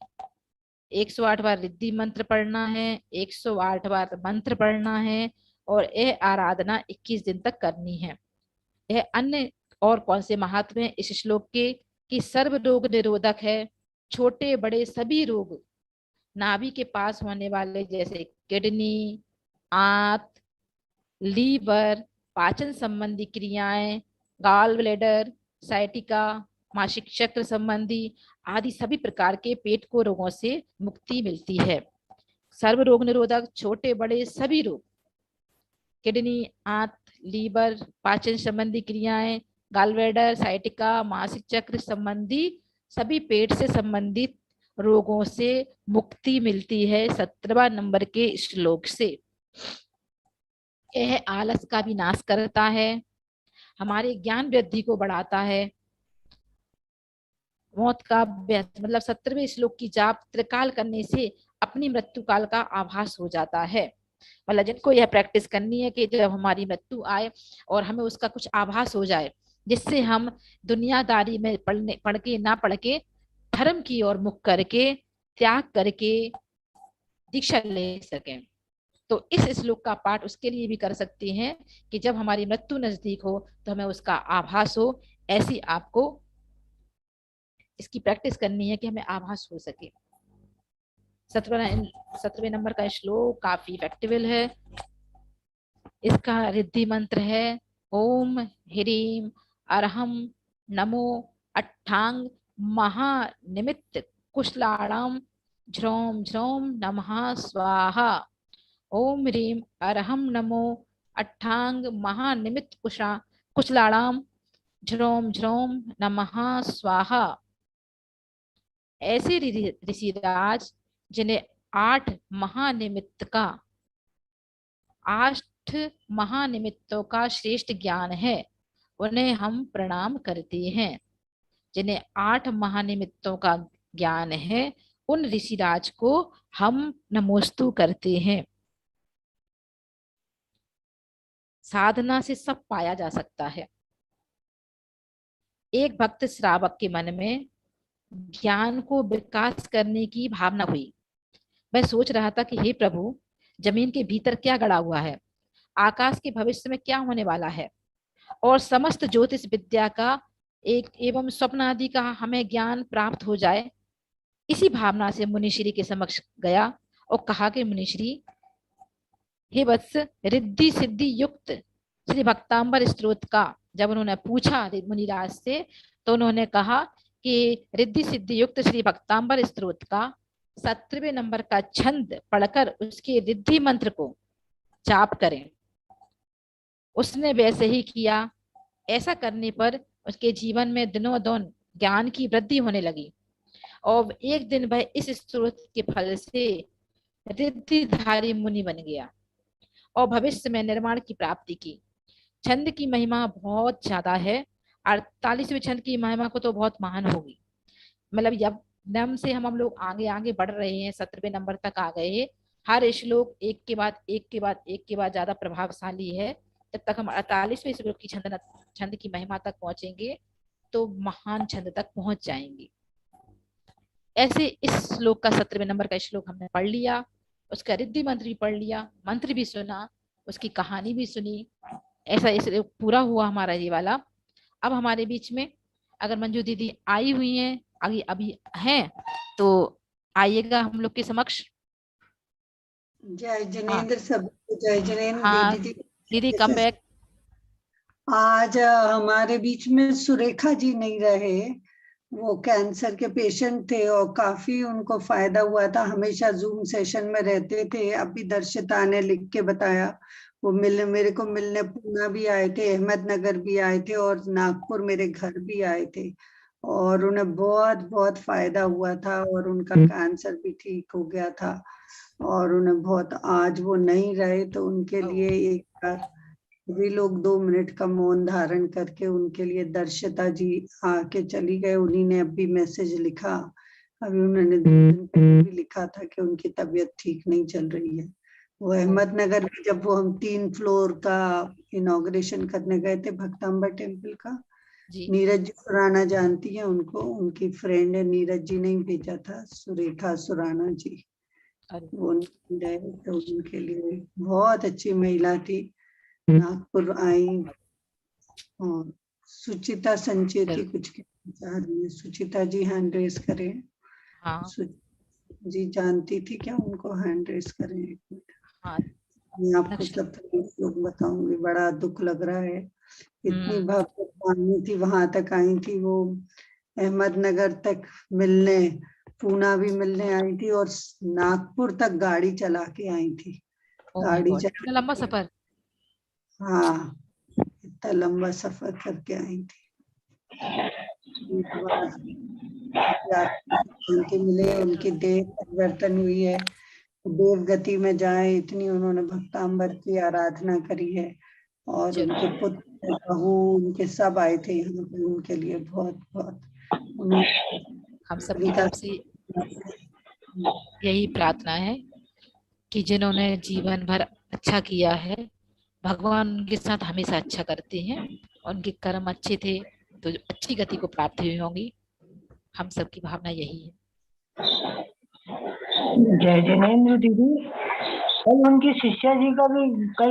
108 बार रिद्धि मंत्र पढ़ना है, 108 बार मंत्र पढ़ना है, और यह आराधना 21 दिन तक करनी है। यह अन्य और कौन से महात्म है इस श्लोक के कि सर्व रोग निरोधक है। छोटे बड़े सभी रोग नाभि के पास होने वाले, जैसे किडनी, आंत, लीवर, पाचन संबंधी क्रियाएं, गाल ब्लैडर, साइटिका, मासिक चक्र संबंधी आदि सभी प्रकार के पेट को रोगों से मुक्ति मिलती है। सर्व रोग निरोधक छोटे बड़े सभी रोग, किडनी, आंत, लीवर, पाचन संबंधी क्रियाएं, गालब्लैडर, साइटिका, मासिक चक्र संबंधी सभी पेट से संबंधित रोगों से मुक्ति मिलती है 17वां नंबर के श्लोक से। यह आलस का भी नाश करता है, हमारे ज्ञान वृद्धि को बढ़ाता है। मौत का मतलब 17वें श्लोक की जाप त्रिकाल करने से अपनी मृत्यु काल का आभास हो जाता है। मतलब जिनको यह प्रैक्टिस करनी है कि जब हमारी मृत्यु आए और हमें उसका कुछ आभास हो जाए, जिससे हम दुनियादारी में पढ़ के धर्म की ओर मुख करके त्याग करके दीक्षा ले सकें। तो इस श्लोक का पाठ उसके लिए भी कर सकते हैं कि जब हमारी मृत्यु नजदीक हो तो हमें उसका आभास हो। ऐसी आपको इसकी प्रैक्टिस करनी है कि हमें आभास हो सके। 17वें नंबर का श्लोक काफी इफेक्टिव है। इसका रिद्धि मंत्र है ओम ह्रीम अरहम नमो अट्ठांग महानिमित्त कुशलाणाम झ्रोम झ्रोम नमः स्वाहा। ओम ह्रीम अरहम नमो अट्ठांग महानिमित्त कुशलाणाम झ्रोम झ्रोम नमः स्वाहा। ऐसे ऋषिराज जिन्हें 8 महानिमित्तों का श्रेष्ठ ज्ञान है, उन्हें हम प्रणाम करते हैं। जिन्हें 8 महानिमित्तों का ज्ञान है, उन ऋषिराज को हम नमोस्तु करते हैं। साधना से सब पाया जा सकता है। एक भक्त श्रावक के मन में ज्ञान को विकास करने की भावना हुई। वह सोच रहा था कि हे प्रभु, जमीन के भीतर क्या गड़ा हुआ है, आकाश के भविष्य में क्या होने वाला है, और समस्त ज्योतिष विद्या का एक एवं स्वप्न आदि का हमें ज्ञान प्राप्त हो जाए। इसी भावना से मुनिश्री के समक्ष गया और कहा कि मुनिश्री, हे वत्स, रिद्धि सिद्धि युक्त श्री भक्तांबर स्तोत्र का जब उन्होंने पूछा मुनिराज से, तो उन्होंने कहा कि रिद्धि सिद्धि युक्त श्री भक्तांबर स्तोत्र का 17वें नंबर का छंद पढ़कर उसके रिद्धि मंत्र को जाप करें। उसने वैसे ही किया। ऐसा करने पर उसके जीवन में दिनों दिन ज्ञान की वृद्धि होने लगी, और एक दिन वह इस स्तोत्र के फल से रिद्धिधारी मुनि बन गया। और भविष्य में निर्माण की प्राप्ति की। छंद की महिमा बहुत ज्यादा है। 48वें छंद की महिमा को तो बहुत महान होगी। मतलब जब नम से हम लोग आगे आगे बढ़ रहे हैं, 17वें नंबर तक आ गए हैं। हर श्लोक एक के बाद एक के बाद एक के बाद ज्यादा प्रभावशाली है। जब तक हम 48वें श्लोक की छंद की महिमा तक पहुंचेंगे तो महान छंद तक पहुंच जाएंगे। ऐसे इस श्लोक का 17वें नंबर का श्लोक हमने पढ़ लिया, उसका रिद्धि मंत्र भी पढ़ लिया, मंत्र भी सुना, उसकी कहानी भी सुनी। ऐसा इस पूरा हुआ हमारा ये वाला। अब हमारे बीच में अगर मंजू दीदी आई हुई हैं, अभी अभी हैं, तो आइएगा हम लोग के समक्ष। जय हाँ जिनेंद्र, सबको जय जिनेंद्र। हाँ दीदी दीदी कम बैक। आज हमारे बीच में सुरेखा जी नहीं रहे। वो कैंसर के पेशेंट थे और काफी उनको फायदा हुआ था। हमेशा जूम सेशन में रहते थे। अभी दर्शिता ने लिख के बताया, वो मिलने मेरे को मिलने पूना भी आए थे, अहमदनगर भी आए थे और नागपुर मेरे घर भी आए थे। और उन्हें बहुत बहुत फायदा हुआ था और उनका कैंसर भी ठीक हो गया था। और उन्हें बहुत, आज वो नहीं रहे तो उनके लिए एक बार भी लोग 2 मिनट का मौन धारण करके उनके लिए दर्शिता जी आके चली गए। उन्हीं ने अभी मैसेज लिखा, अभी उन्होंने 2 दिन पहले भी लिखा था कि उनकी तबीयत ठीक नहीं चल रही है। वो अहमदनगर में जब वो हम 3 फ्लोर का इनॉग्रेशन करने गए थे भक्तांबा टेम्पल का, जी नीरज जी सुराना जानती है उनको, उनकी फ्रेंड है, नीरज जी ने ही भेजा था, सुरेखा सुराना जी। अरे वो गए तो उनके लिए बहुत अच्छी महिला थी, नागपुर आई। और सुचिता संचेती जरूर। कुछ कहना चाह रही है। सुचिता जी हैंड रेस करें। हाँ जी जानती थी क्या उनको? हैंड रेस करें एक मिनट। हाँ मैं आपको लक्ष्य। सब लोग बताऊंगी। बड़ा दुख लग रहा है, इतनी भक्त वाणी थी, वहां तक आई थी वो, अहमदनगर तक मिलने, पूना भी मिलने आई थी और नागपुर तक गाड़ी चला के आई थी। ओ माय गाड़ी गॉड, चला इतना लंबा सफर। हाँ, इतना लंबा सफर करके आई थी। उनके मिले, उनकी देह परिवर्तन हुई है, देव गति में जाए, इतनी उन्होंने भक्तांबर की आराधना करी है। और जरूर। उनके पुत्र बहू उनके सब आए थे यहाँ पे उनके लिए। बहुत बहुत उन्होंने हम सबकी तरफ से यही प्रार्थना है कि जिन्होंने जीवन भर अच्छा किया है, भगवान उनके साथ हमेशा अच्छा करते हैं। उनके कर्म अच्छे थे तो अच्छी गति को प्राप्त हुई होंगी। हम सबकी भावना यही है। जय जिनेंद्र दीदी, कल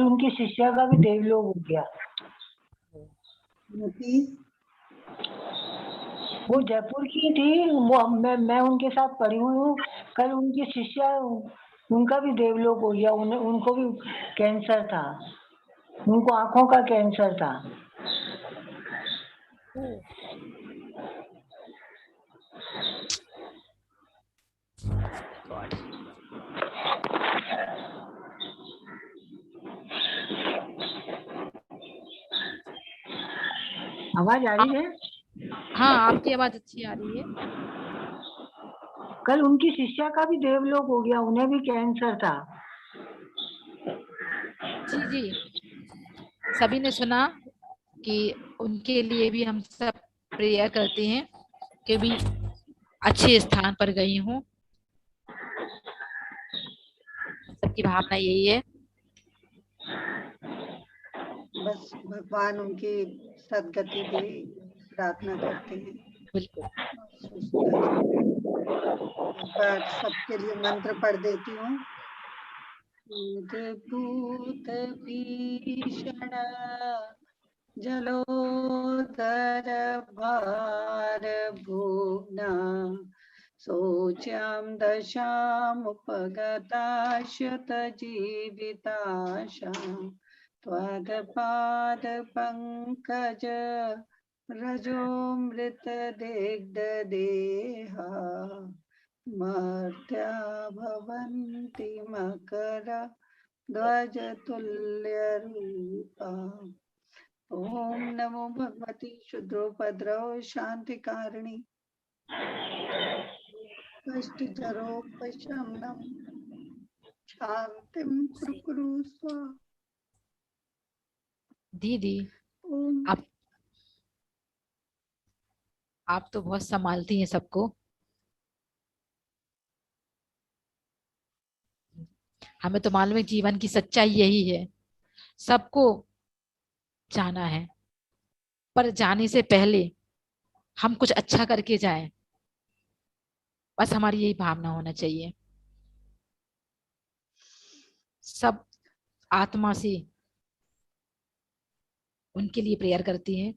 उनकी शिष्या का भी देवलोक हो गया। वो जयपुर की थी, वो मैं उनके साथ पढ़ी हुई हूँ। कल उनकी शिष्या, उनका भी देवलोक हो गया। उनको भी कैंसर था, उनको आंखों का कैंसर था। गॉड। आवाज आ रही है? हाँ आपकी आवाज अच्छी आ रही है। कल उनकी शिष्या का भी देवलोक हो गया, उन्हें भी कैंसर था। जी जी, सभी ने सुना कि उनके लिए भी हम सब प्रेयर करते हैं कि भी अच्छे स्थान पर गई हूँ। सबकी भावना यही है। बस भगवान उनकी सदगति दे, प्रार्थना करते हैं। बिल्कुल। सुचिता जी, एक बार सबके लिए मंत्र पढ़ देती हूँ। भूत भीषण जलोदर भार भुग्ना शोच्यां दशामुपगता शतजीविताशां त्वदपाद पंकज रजो मृतदिग्धदेहा मर्त्या भवन्ति मकर ध्वजतुल्यरूपा। ओम नमो भगवती शुद्रोपद्रव शांतिकारिणी कष्टजरोपशमनम शांतिं कुरु स्वाहा। दीदी ओम। आप तो बहुत संभालती हैं सबको। हमें तो मालूम है जीवन की सच्चाई यही है, सबको जाना है, पर जाने से पहले हम कुछ अच्छा करके जाएं, बस हमारी यही भावना होना चाहिए। सब आत्मा से उनके लिए प्रेयर करती हैं।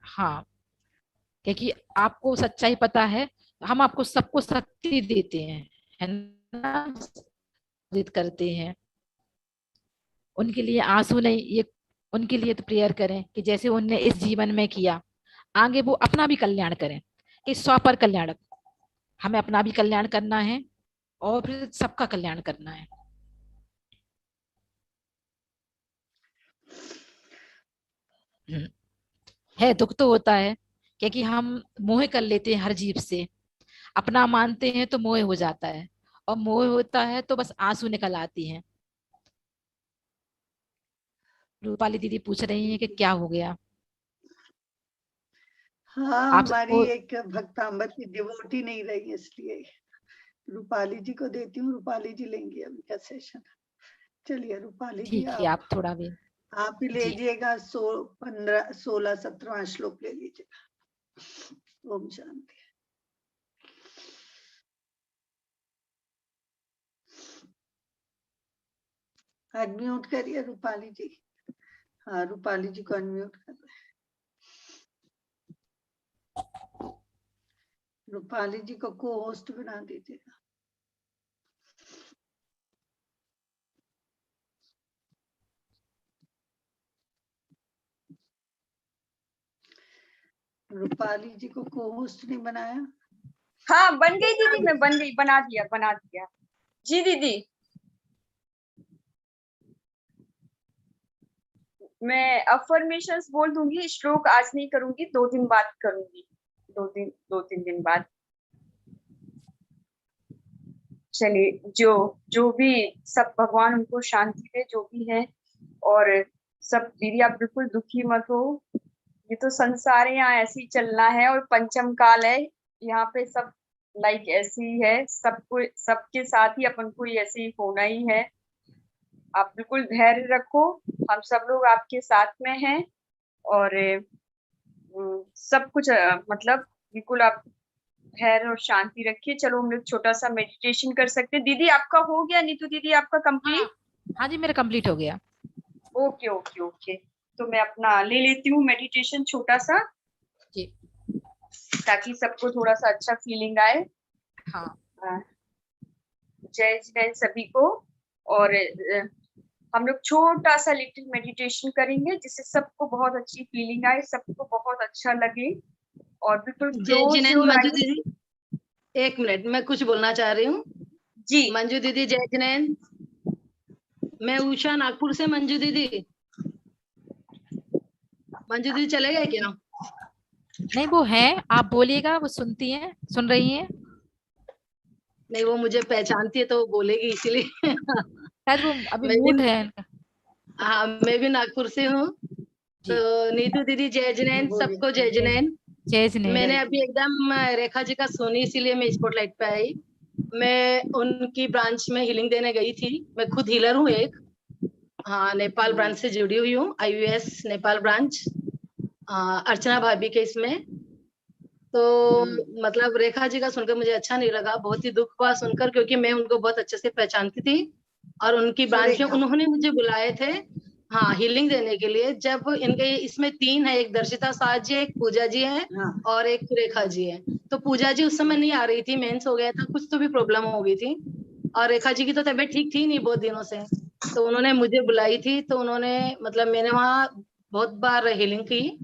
हाँ, क्योंकि आपको सच्चाई पता है, हम आपको सबको शक्ति देते हैं, है ना, प्रेरित करते हैं। उनके लिए आंसू नहीं, ये उनके लिए तो प्रेयर करें कि जैसे उनने इस जीवन में किया, आगे वो अपना भी कल्याण करें, कि 100 पर कल्याण। हमें अपना भी कल्याण करना है और फिर सबका कल्याण करना है। है दुख तो होता है, क्योंकि हम मोह कर लेते हैं हर जीव से, अपना मानते हैं तो मोह हो जाता है, और मोह होता है तो बस आंसू निकल आती हैं। रूपाली दीदी पूछ रही हैं कि क्या हो गया। हाँ, आप हमारी वो एक भक्तांबर की डिवोटी नहीं रही, इसलिए रूपाली जी को देती हूँ। रूपाली जी लेंगी अभी का सेशन। चलिए रूपाली जी, ठीक है, आप थोड़ा भी। आप ही जी लीजिएगा। 15, 16, 17वां श्लोक ले लीजिएगा। ओम शांति। अनम्यूट करिए रूपाली जी। हाँ, रूपाली जी को अनम्यूट कर रहे हैं। रूपाली जी को को होस्ट बना दीजिएगा। रूपाली जी को को होस्ट नहीं बनाया। हाँ बन गई दीदी, मैं बन गई, बना दिया जी दीदी। मैं अफर्मेशंस बोल दूंगी, श्लोक आज नहीं करूंगी, 2 दिन बाद करूंगी, 2-3 दिन बाद। चलिए, जो भी सब भगवान उनको शांति दे, जो भी है। और सब दीदी आप बिल्कुल दुखी मत हो, ये तो संसार है, यहाँ ऐसे ही चलना है, और पंचम काल है, यहाँ पे सब लाइक ऐसे ही है, सबको सबके साथ ही अपन को ऐसे ही होना ही है। आप बिल्कुल धैर्य रखो, हम सब लोग आपके साथ में हैं, और सब कुछ मतलब बिल्कुल आप धैर्य और शांति रखिए। चलो हम लोग छोटा सा मेडिटेशन कर सकते हैं। दीदी आपका हो गया? नीतू दीदी आपका हाँ कंप्लीट? हाँ जी, मेरा कंप्लीट हो गया। ओके ओके ओके, तो मैं अपना ले लेती हूँ मेडिटेशन छोटा सा, जी ताकि सबको थोड़ा सा अच्छा फीलिंग आए। हाँ, जय जय सभी को। और हम लोग छोटा सा लिटिल मेडिटेशन करेंगे, जिससे सबको बहुत अच्छी फीलिंग आए, सबको बहुत अच्छा लगे, और बिल्कुल जय क्लोज जिनेन योर मंजू आईज। दीदी, 1 मिनट, मैं कुछ बोलना चाह रही हूँ। जी मंजू दीदी जय जिनेन। मैं उषा, नागपुर से। मंजू दीदी चले गए क्या? नहीं वो है, आप बोलिएगा, वो सुनती हैं, सुन रही हैं। नहीं, वो मुझे पहचानती है तो वो बोलेगी, इसीलिए। शायद वो अभी मैं मूड भी, है इनका। हाँ, मैं भी नागपुर से हूँ। जी तो नीतू दीदी जय जिनेन, सबको जय जिनेन। जय जिनेन। मैंने अभी एकदम रेखा जी का सुनी, इसीलिए मैं स्पॉटलाइट पे आई। मैं उनकी ब्रांच में हीलिंग देने गई थी। मैं खुद हीलर हूँ एक। हाँ, नेपाल ब्रांच से जुड़ी हुई हूँ, IUS नेपाल ब्रांच, अर्चना भाभी के इसमें। तो मतलब रेखा जी का सुनकर मुझे अच्छा नहीं लगा, बहुत ही दुख हुआ सुनकर, क्योंकि मैं उनको बहुत अच्छे से पहचानती थी, और उनकी ब्रांच में उन्होंने मुझे बुलाए थे, हाँ, हीलिंग देने के लिए। जब इनके इसमें 3 है, एक दर्शिता साज जी, एक पूजा जी है, और एक रेखा जी है। तो पूजा जी उस समय नहीं आ रही थी, मेंस हो गया था, कुछ तो भी प्रॉब्लम हो गई थी, और रेखा जी की तो तबीयत ठीक थी नहीं बहुत दिनों से। तो उन्होंने मुझे बुलाई थी, तो उन्होंने मतलब मैंने वहाँ बहुत बार हीलिंग की,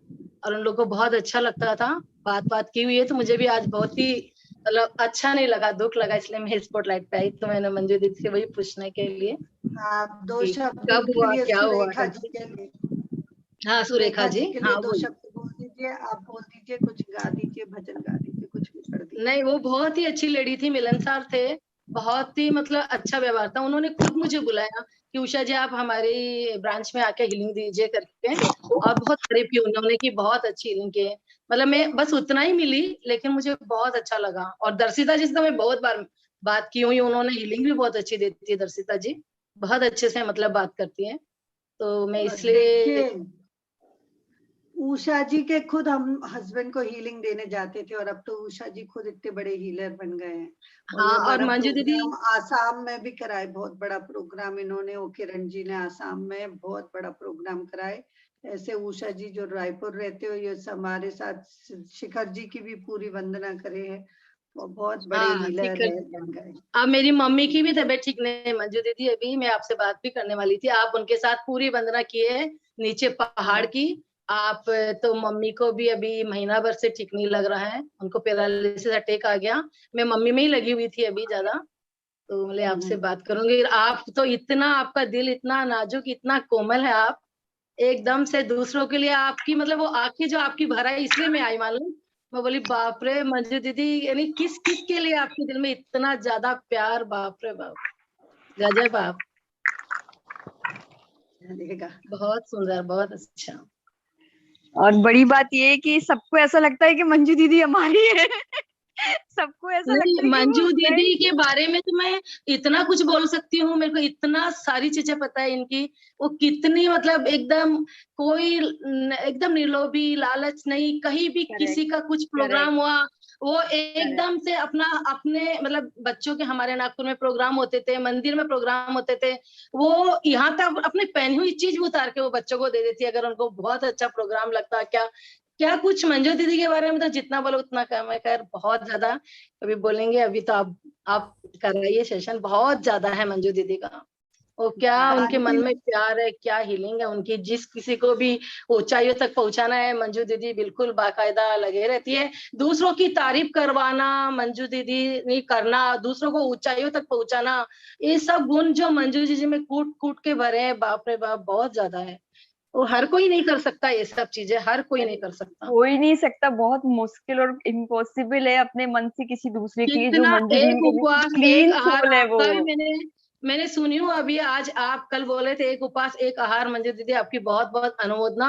और उन लोगों को बहुत अच्छा लगता था। बात की हुई है, तो मुझे भी आज बहुत ही मतलब अच्छा नहीं लगा, दुख लगा, इसलिए मैं स्पॉटलाइट पे आई। तो मैंने मंजू दीदी से वही पूछने के लिए आप 2 कि शब्द कब उनके हुआ, लिए क्या हुआ सुरेखा जी करके। के लिए, हाँ, सुरेखा सुरेखा जी, जी के लिए हाँ 2 बोलिए। शब्द बोल दीजिए। आप बोल दीजिए, कुछ गा दीजिए, भजन गा दीजिए, कुछ भी कर दीजिए। नहीं, वो बहुत ही अच्छी लेडी थी, मिलनसार थे, बहुत ही मतलब अच्छा व्यवहार था। उन्होंने खुद मुझे बुलाया कि उषा जी आप हमारी ब्रांच में आके हीलिंग दीजिए करके, और बहुत तारीफ की उन्होंने कि बहुत अच्छी हीलिंग की है। मतलब मैं बस उतना ही मिली, लेकिन मुझे बहुत अच्छा लगा। और दर्शिता जी से तो मैं बहुत बार बात की हुई, उन्होंने हीलिंग भी बहुत अच्छी देती है दर्शिता जी, बहुत अच्छे से मतलब बात करती है। तो मैं इसलिए देखिए, उषा जी के खुद हम हस्बैंड को हीलिंग देने जाते थे, और अब तो उषा जी खुद इतने बड़े हीलर बन गए हैं। और ये हाँ, और हमारा मंजू दीदी प्रोग्राम आसाम में भी कराए, बहुत बड़ा प्रोग्राम इन्होंने, वो किरण जी ने आसाम में बहुत बड़ा प्रोग्राम कराए। ऐसे उषा जी जो रायपुर रहते हो, ये हमारे साथ शिखर जी की भी पूरी वंदना करे है, वो बहुत बड़े हाँ हीलर ठीक है, है। बन गए। अब मेरी मम्मी की भी तबीयत ठीक नहीं है मंजू दीदी, अभी मैं आपसे बात भी करने वाली थी। आप उनके साथ पूरी वंदना किए है नीचे पहाड़ की। आप तो मम्मी को भी अभी महीना भर से ठीक नहीं लग रहा है, उनको पैरालिसिस अटैक आ गया। मैं मम्मी में ही लगी हुई थी अभी ज्यादा, तो मैं आपसे बात करूंगी। आप तो इतना, आपका दिल इतना नाजुक, इतना कोमल है, आप एकदम से दूसरों के लिए आपकी मतलब वो आंखें जो आपकी भरा है, इसलिए मैं आई मालूम। मैं बोली बाप रे मंजू दीदी, यानी किस किस के लिए आपके दिल में इतना ज्यादा प्यार, बाप रे बाप, गजब आप, देखा बहुत सुंदर, बहुत अच्छा। और बड़ी बात ये है कि सबको ऐसा लगता है कि मंजू दीदी हमारी है। सबको ऐसा नहीं, लगता है कि वो मंजू दीदी friend- के बारे में तो मैं इतना कुछ बोल सकती हूँ, मेरे को इतना सारी चीजें पता है इनकी। वो कितनी मतलब एकदम कोई एकदम निर्लोभी, लालच नहीं, कहीं भी Correct, किसी का कुछ correct, प्रोग्राम हुआ वो correct. एकदम से अपना, अपने मतलब बच्चों के, हमारे नागपुर में प्रोग्राम होते थे, मंदिर में प्रोग्राम होते थे, वो यहाँ तक अपनी पहनी हुई चीज भी उतार के वो बच्चों को दे देती है, अगर उनको बहुत अच्छा प्रोग्राम लगता है। क्या क्या कुछ मंजू दीदी के बारे में तो जितना बोलो उतना कम है, खैर बहुत ज्यादा अभी बोलेंगे। अभी तो आप कराइए सेशन, बहुत ज्यादा है मंजू दीदी का। वो क्या उनके मन में प्यार है, क्या हीलिंग है उनकी, जिस किसी को भी ऊंचाइयों तक पहुंचाना है मंजू दीदी बिल्कुल बाकायदा लगे रहती है। दूसरों की तारीफ करवाना मंजू दीदी नहीं करना, दूसरों को ऊंचाइयों तक पहुंचाना, ये सब गुण जो मंजू दीदी में कूट कूट के भरे हैं, बाप रे बाप बहुत ज्यादा है। वो हर कोई नहीं कर सकता, ये सब चीजें हर कोई नहीं कर सकता। हो ही नहीं सकता, बहुत मुश्किल और इम्पॉसिबल है अपने मन से किसी दूसरे के लिए, जो कितना मंजू दीदी एक को भी उपवास एक क्लीन आहार सोल है वो। आपका भी मैंने सुनी हूँ अभी, आज आप कल बोले थे एक उपवास एक आहार, मंजू दीदी आपकी बहुत बहुत अनुमोदना।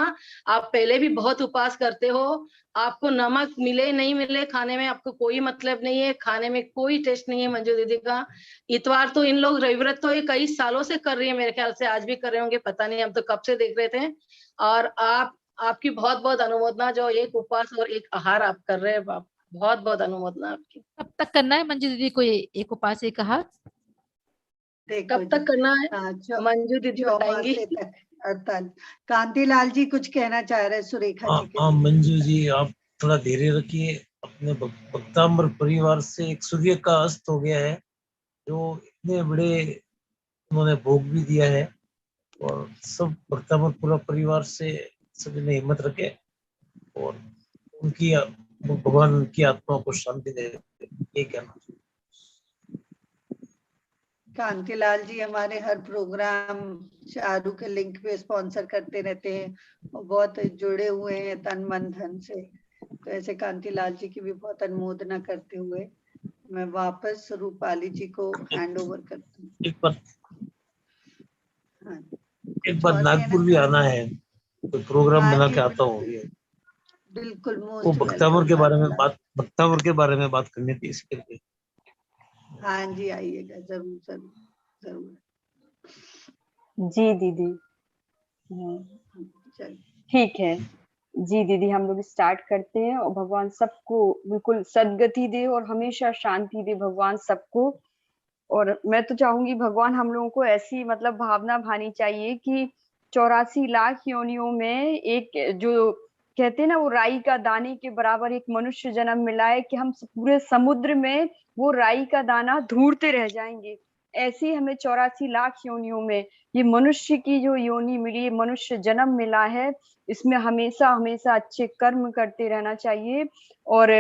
आप पहले भी बहुत उपवास करते हो, आपको नमक मिले नहीं मिले खाने में आपको कोई मतलब नहीं है, खाने में कोई टेस्ट नहीं है मंजू दीदी का। इतवार तो इन लोग रविव्रत तो ये कई सालों से कर रही है, मेरे ख्याल से आज भी कर रहे होंगे, पता नहीं, हम तो कब से देख रहे थे। और आपकी बहुत बहुत अनुमोदना, जो एक उपवास और एक आहार आप कर रहे हैं, बहुत बहुत अनुमोदना आपकी। कब तक करना है मंजू दीदी को ये एक उपास एक आहार? देखो कब जी, तक करना है हाँ, मंजू दीदी बताएंगी। चौमासे तक 48। कांतिलाल जी कुछ कहना चाह रहे हैं सुरेखा जी के हाँ लिए। मंजू जी, आप थोड़ा धैर्य रखिए। अपने भक्ताम्बर परिवार से एक सूर्य का अस्त हो गया है, जो इतने बड़े उन्होंने भोग भी दिया है। और सब भक्ताम्बर पूरा परिवार से सभी ने हिम्मत रखे, और उनकी भगवान की आत्मा को शांति दे, ये कहना। कांतिलाल जी हमारे हर प्रोग्राम चारू के लिंक पे स्पॉन्सर करते रहते हैं, और बहुत जुड़े हुए हैं तन मन धन से। तो ऐसे कांतिलाल जी की भी बहुत अनुमोदना करते हुए मैं वापस रूपाली जी को हैंड ओवर करती हूँ। एक बार हाँ, एक कुछ बार और नागपुर भी कहना? आना है, तो प्रोग्राम हाँ बना जी, के आता हूँ। बिल्कुल वो मोस्ट भक्ताम्बर वेलकम के बारे में कांतिलाल। भक्ताम्बर के बारे में बात करनी थी, इसके लिए। हाँ जी, आइएगा जरूर जरूर जरूर। जी दीदी। चलिए, ठीक है जी दीदी, हम लोग स्टार्ट करते हैं। और भगवान सबको बिल्कुल सद्गति दे और हमेशा शांति दे भगवान सबको। और मैं तो चाहूंगी भगवान हम लोगों को ऐसी मतलब भावना भानी चाहिए कि 84 लाख योनियों में एक जो कहते हैं ना, वो राई का दाने के बराबर एक मनुष्य जन्म मिला है, कि हम पूरे समुद्र में वो राई का दाना ढूंढते रह जाएंगे। ऐसी हमें 84 लाख योनियों में ये मनुष्य की जो योनि मिली, ये मनुष्य जन्म मिला है, इसमें हमेशा हमेशा अच्छे कर्म करते रहना चाहिए। और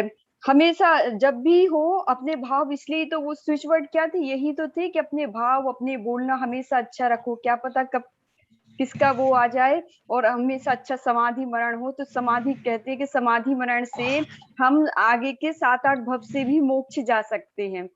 हमेशा जब भी हो अपने भाव, इसलिए तो वो स्विच वर्ड क्या थे, यही तो थे कि अपने भाव अपने बोलना हमेशा अच्छा रखो, क्या पता कब किसका वो आ जाए। और हमेशा अच्छा समाधि मरण हो, तो समाधि कहते हैं कि समाधि मरण से हम आगे के 7-8 भव से भी मोक्ष जा सकते हैं।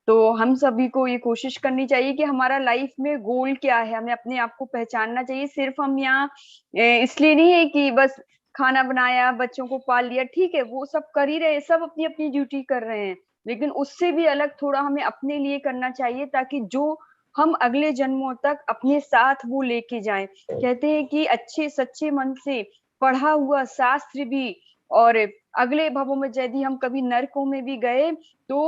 तो हम सभी को ये कोशिश करनी चाहिए कि हमारा लाइफ में गोल क्या है, हमें अपने आप को पहचानना चाहिए। सिर्फ हम यहाँ इसलिए नहीं है कि बस खाना बनाया, बच्चों को पाल लिया, ठीक है वो सब कर ही रहे, सब अपनी अपनी ड्यूटी कर रहे हैं, लेकिन उससे भी अलग थोड़ा हमें अपने लिए करना चाहिए, ताकि जो हम अगले जन्मों तक अपने साथ वो लेके जाएं। कहते हैं कि अच्छे सच्चे मन से पढ़ा हुआ शास्त्र भी, और अगले भवों में यदि हम कभी नरकों में भी गए तो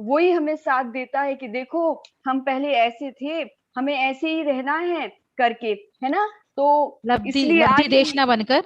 वही हमें साथ देता है कि देखो हम पहले ऐसे थे, हमें ऐसे ही रहना है करके, है ना। तो लब्धि इसलिए लब्धि आज देश ना बनकर,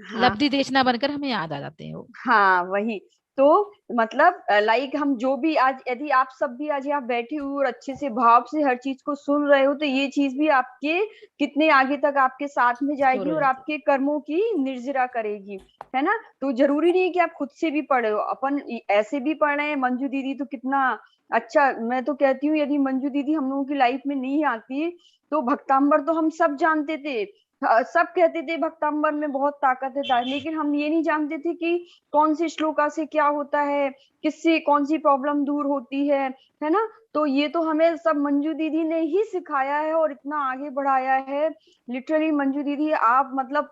हाँ लब्धि देश ना बनकर हमें याद आ जाते हैं वो। हाँ वही। तो मतलब लाइक हम जो भी आज, यदि आप सब भी आज यहाँ बैठे हुए और अच्छे से भाव से हर चीज को सुन रहे हो, तो ये चीज भी आपके कितने आगे तक आपके साथ में स्टोर जाएगी हो और जाती आपके कर्मों की निर्जरा करेगी, है ना। तो जरूरी नहीं कि आप खुद से भी पढ़े हो, अपन ऐसे भी पढ़ रहे हैं। मंजू दीदी तो कितना अच्छा, मैं तो कहती हूँ यदि मंजू दीदी हम लोगों की लाइफ में नहीं आती तो भक्तांबर तो हम सब जानते थे। सब कहते थे भक्तांबर में बहुत ताकत है, लेकिन हम ये नहीं जानते थे कि कौन सी श्लोका से क्या होता है, किससे कौन सी प्रॉब्लम दूर होती है ना। तो ये तो हमें सब मंजू दीदी ने ही सिखाया है और इतना आगे बढ़ाया है। लिटरली मंजू दीदी आप मतलब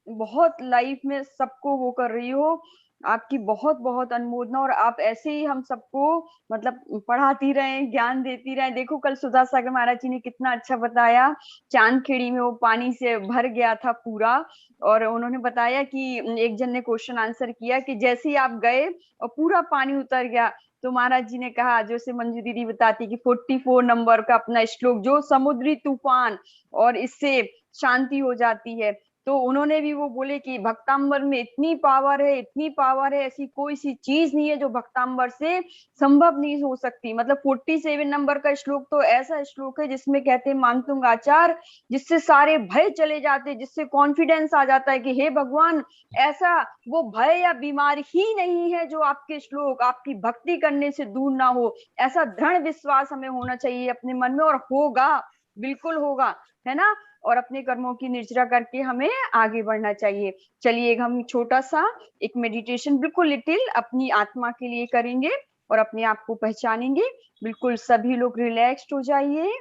बहुत लाइफ में सबको वो कर रही हो, आपकी बहुत बहुत अनुमोदना, और आप ऐसे ही हम सबको मतलब पढ़ाती रहें, ज्ञान देती रहें। देखो कल सुधा सागर महाराज जी ने कितना अच्छा बताया, चांदखेड़ी में वो पानी से भर गया था पूरा, और उन्होंने बताया कि एक जन ने क्वेश्चन आंसर किया कि जैसे ही आप गए और पूरा पानी उतर गया, तो महाराज जी ने कहा, जैसे मंजू दीदी बताती कि 44 नंबर का अपना श्लोक, जो समुद्री तूफान और इससे शांति हो जाती है। तो उन्होंने भी वो बोले कि भक्तांबर में इतनी पावर है, इतनी पावर है, ऐसी कोई सी चीज नहीं है जो भक्तांबर से संभव नहीं हो सकती। मतलब 47 नंबर का श्लोक तो ऐसा श्लोक है जिसमें कहते हैं मानतुंग आचार, जिससे सारे भय चले जाते, जिससे कॉन्फिडेंस आ जाता है कि हे भगवान, ऐसा वो भय या बीमारी ही नहीं है जो आपके श्लोक आपकी भक्ति करने से दूर ना हो। ऐसा दृढ़ विश्वास हमें होना चाहिए अपने मन में, और होगा, बिल्कुल होगा, है ना। और अपने कर्मों की निर्जरा करके हमें आगे बढ़ना चाहिए। चलिए हम छोटा सा एक मेडिटेशन बिल्कुल लिटिल अपनी आत्मा के लिए करेंगे और अपने आप को पहचानेंगे। बिल्कुल सभी लोग रिलैक्स्ड हो जाइए,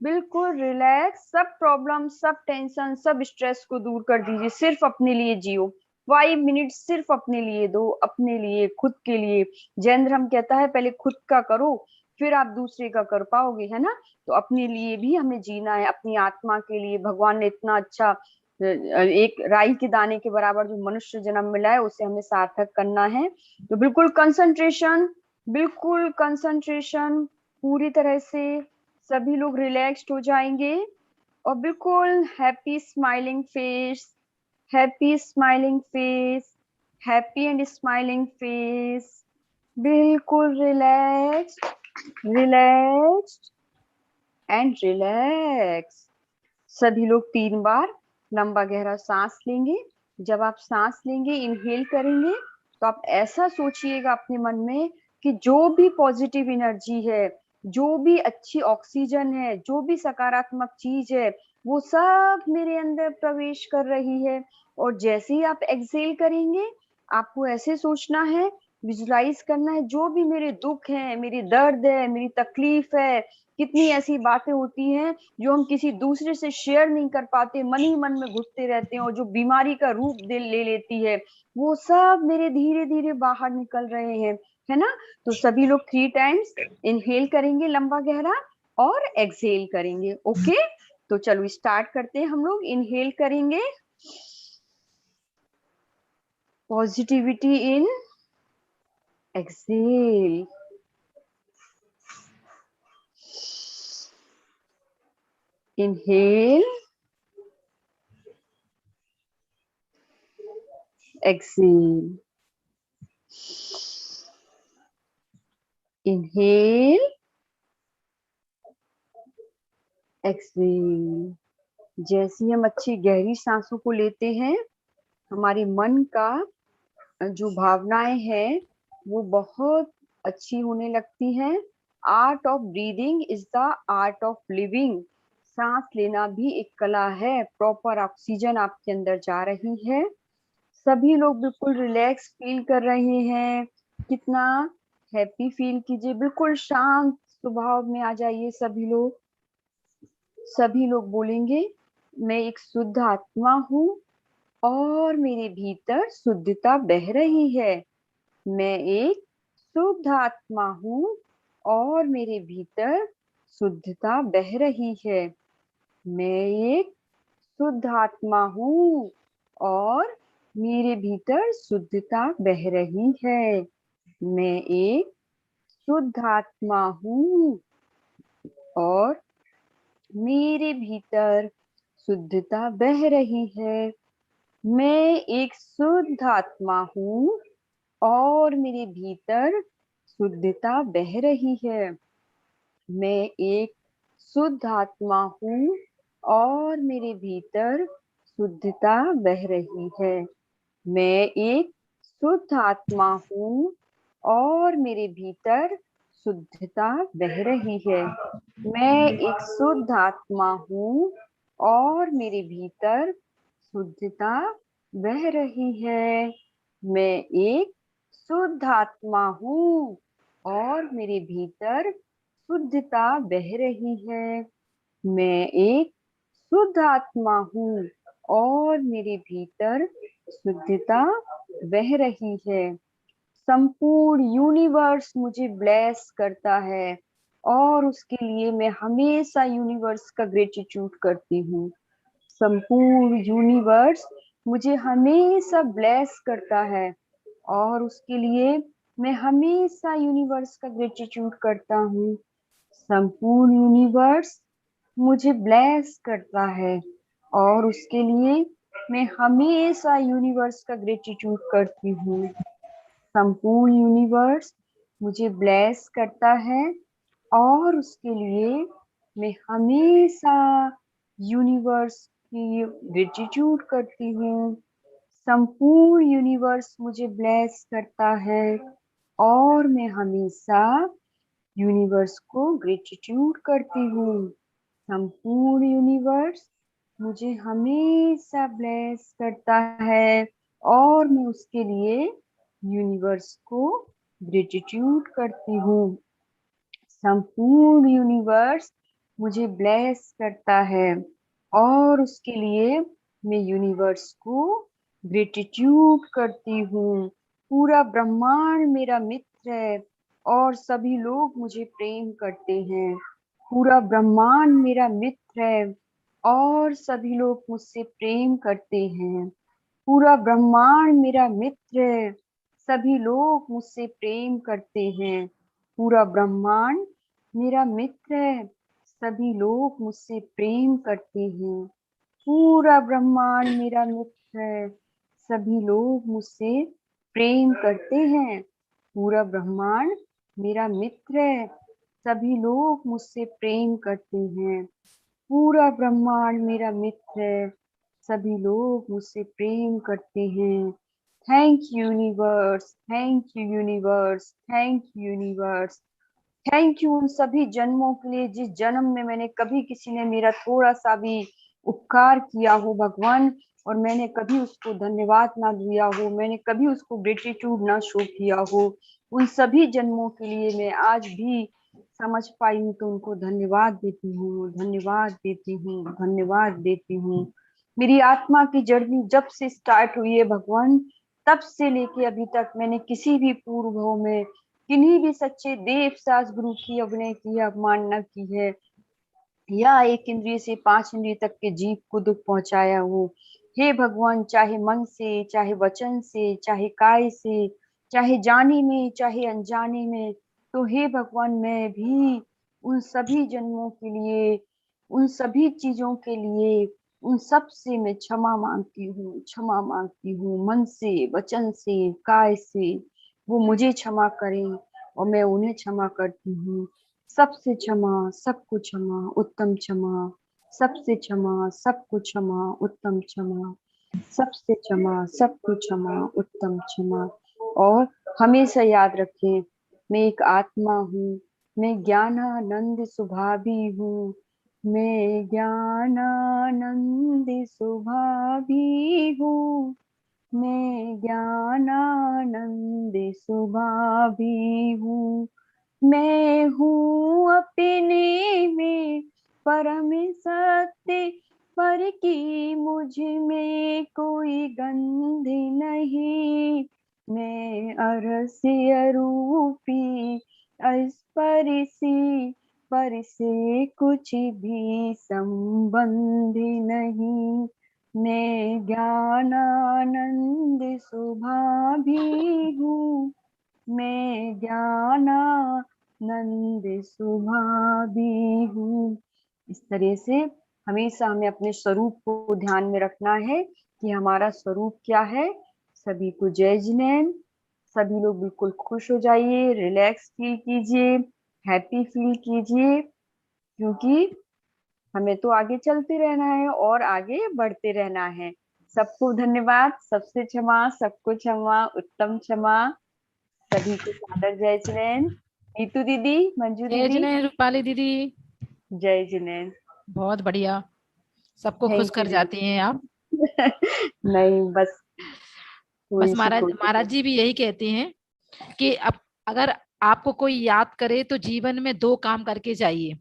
बिल्कुल रिलैक्स, सब प्रॉब्लम, सब टेंशन, सब स्ट्रेस को दूर कर दीजिए, सिर्फ अपने लिए जियो। 5 मिनट सिर्फ अपने लिए दो, अपने लिए, खुद के लिए। जैन हम कहता है पहले खुद का करो, फिर आप दूसरे का कर पाओगे, है ना। तो अपने लिए भी हमें जीना है, अपनी आत्मा के लिए। भगवान ने इतना अच्छा एक राई के दाने के बराबर जो मनुष्य जन्म मिला है, उसे हमें सार्थक करना है। तो बिल्कुल कंसंट्रेशन, बिल्कुल कंसंट्रेशन, पूरी तरह से सभी लोग रिलैक्स्ड हो जाएंगे, और बिल्कुल happy smiling face, happy smiling face, happy and smiling face, बिल्कुल रिलैक्स्ड, रिलैक्स्ड एंड रिलैक्स। सभी लोग 3 बार लंबा गहरा सांस लेंगे। जब आप सांस लेंगे, इनहेल करेंगे, तो आप ऐसा सोचिएगा अपने मन में कि जो भी पॉजिटिव एनर्जी है, जो भी अच्छी ऑक्सीजन है, जो भी सकारात्मक चीज है, वो सब मेरे अंदर प्रवेश कर रही है। और जैसे ही आप एक्सहेल करेंगे, आपको ऐसे सोचना है, विजुलाइज करना है, जो भी मेरे दुख है, मेरी दर्द है, मेरी तकलीफ है, कितनी ऐसी बातें होती हैं जो हम किसी दूसरे से शेयर नहीं कर पाते, मन ही मन में घुटते रहते हैं, और जो बीमारी का रूप दिल ले लेती है, वो सब मेरे धीरे धीरे बाहर निकल रहे हैं, है ना। तो सभी लोग 3 टाइम्स इनहेल करेंगे लंबा गहरा, और एक्सहेल करेंगे। ओके, तो चलो स्टार्ट करते हैं। हम लोग इनहेल करेंगे, positivity in, exhale, inhale, exhale, inhale, exhale। जैसे हम अच्छी गहरी सांसों को लेते हैं, हमारे मन का जो भावनाएं हैं वो बहुत अच्छी होने लगती हैं। Art of breathing is the art of living. सांस लेना भी एक कला है, प्रॉपर ऑक्सीजन आपके अंदर जा रही है। सभी लोग बिल्कुल रिलैक्स फील कर रहे हैं, कितना हैप्पी फील कीजिए, बिल्कुल शांत स्वभाव में आ जाइए सभी लोग। सभी लोग बोलेंगे, मैं एक शुद्ध आत्मा हूँ और मेरे भीतर शुद्धता बह रही है। मैं एक शुद्ध आत्मा हूँ और मेरे भीतर शुद्धता बह रही है। मैं एक शुद्ध आत्मा हूँ और मेरे भीतर शुद्धता बह रही है। मैं एक शुद्ध आत्मा हूँ और मेरे भीतर शुद्धता बह रही है। मैं एक शुद्ध आत्मा हूँ और मेरे भीतर शुद्धता बह रही है। मैं एक शुद्ध आत्मा हूँ और मेरे भीतर शुद्धता बह रही है। मैं एक शुद्ध आत्मा हूँ और मेरे भीतर शुद्धता बह रही है। मैं एक शुद्ध आत्मा हूँ और मेरे भीतर शुद्धता बह रही है। मैं एक शुद्ध आत्मा हूँ और मेरे भीतर शुद्धता बह रही है। मैं एक शुद्ध आत्मा हूँ और मेरे भीतर शुद्धता बह रही है। संपूर्ण यूनिवर्स मुझे ब्लेस करता है और उसके लिए मैं हमेशा यूनिवर्स का ग्रेटिट्यूड करती हूँ। संपूर्ण यूनिवर्स मुझे हमेशा ब्लेस करता है और उसके लिए मैं हमेशा यूनिवर्स का ग्रेटिट्यूड करता हूँ। संपूर्ण यूनिवर्स मुझे ब्लेस करता है और उसके लिए मैं हमेशा यूनिवर्स का ग्रेटिट्यूड करती हूँ। संपूर्ण यूनिवर्स मुझे ब्लेस करता है और उसके लिए मैं हमेशा यूनिवर्स की ग्रेटिट्यूड करती हूँ। संपूर्ण यूनिवर्स मुझे ब्लेस करता है और मैं हमेशा यूनिवर्स को ग्रेटिट्यूड करती हूँ। संपूर्ण यूनिवर्स मुझे हमेशा ब्लेस करता है और मैं उसके लिए यूनिवर्स को ग्रेटिट्यूड करती हूँ। संपूर्ण यूनिवर्स मुझे ब्लेस करता है और उसके लिए मैं यूनिवर्स को ग्रेटिट्यूड करती हूँ। पूरा ब्रह्मांड मेरा मित्र है और सभी लोग मुझे प्रेम करते हैं। पूरा ब्रह्मांड मेरा मित्र है और सभी लोग मुझसे प्रेम करते हैं। पूरा ब्रह्मांड मेरा मित्र है, सभी लोग मुझसे प्रेम करते हैं। पूरा ब्रह्मांड मेरा मित्र है, सभी लोग मुझसे प्रेम करते हैं। पूरा ब्रह्मांड मेरा मित्र है, सभी लोग मुझसे प्रेम करते हैं। पूरा ब्रह्मांड मेरा मित्र है, सभी लोग मुझसे प्रेम करते हैं। पूरा ब्रह्मांड मेरा मित्र है, सभी लोग मुझसे प्रेम करते हैं। Thank universe, thank you universe, thank you universe. Thank you उन सभी जन्मों के लिए जिस जन्म में मैंने कभी किसी ने मेरा थोड़ा सा भी उपकार किया हो भगवान, और मैंने कभी उसको धन्यवाद ना दिया हो, मैंने कभी उसको ग्रेटिट्यूड ना शो किया हो। उन सभी जन्मों के लिए मैं आज भी समझ पाई हूँ तो उनको धन्यवाद देती हूँ, धन्यवाद देती हूँ, धन्यवाद देती हूँ। मेरी आत्मा की जर्नी जब से स्टार्ट हुई है भगवान, तब से लेके अभी तक मैंने किसी भी पूर्व भाव में किन्हीं भी सच्चे देव सास गुरु की अभिनय की है, अवमानना की है, या एक इंद्रिय से 5 इंद्रिय तक के जीव को दुख पहुंचाया हो। हे भगवान, चाहे मन से, चाहे वचन से, चाहे काय से, चाहे जाने में, चाहे अनजाने में, तो हे भगवान मैं भी उन सभी जन्मों के लिए, उन सभी चीजों के लिए, उन सब से मैं क्षमा मांगती हूँ, क्षमा मांगती हूँ। मन से, वचन से, काय से वो मुझे क्षमा करें और मैं उन्हें क्षमा करती हूँ। सबसे क्षमा, सबको क्षमा, उत्तम क्षमा। सबसे क्षमा, सबको क्षमा, उत्तम क्षमा। सबसे क्षमा, सबको क्षमा, उत्तम क्षमा। और हमेशा याद रखें, मैं एक आत्मा हूँ, मैं ज्ञानानंद स्वभावी हूँ, मैं ज्ञानानंद स्वभावी हूँ, मैं ज्ञानानंद स्वभावी हूँ, मैं हूँ अपने में परम सत्य, पर की मुझ में कोई गंध नहीं। मैं अरस्य रूपी अस्पर्शी, पर से कुछ भी संबंध नहीं। मैं ज्ञानानंद सुभाभी हूँ, मैं ज्ञानानंद सुभाभी हूँ। इस तरह से हमेशा हमें अपने स्वरूप को ध्यान में रखना है कि हमारा स्वरूप क्या है। सभी को जय जिनेन्द्र। सभी लोग बिल्कुल खुश हो जाइए, रिलैक्स फील कीजिए, हैप्पी फील कीजिए, क्योंकि हमें तो आगे चलते रहना है और आगे बढ़ते रहना है। सबको धन्यवाद, सबसे क्षमा, सबको क्षमा, उत्तम क्षमा। सभी को सादर जय जिनेन्द्र। नीतू दीदी, मंजू जय दीदी, जिनेन्द्र रूपाली दीदी, जय जिनेन्द्र। बहुत बढ़िया, सबको खुश थैंक यू कर जाती हैं आप। दीदी। नहीं, बस बस थोड़ी सी महाराज कोशिश महाराज जी भी यही कहते हैं कि अब अगर आपको कोई याद करे तो जीवन में दो काम करके जाइए,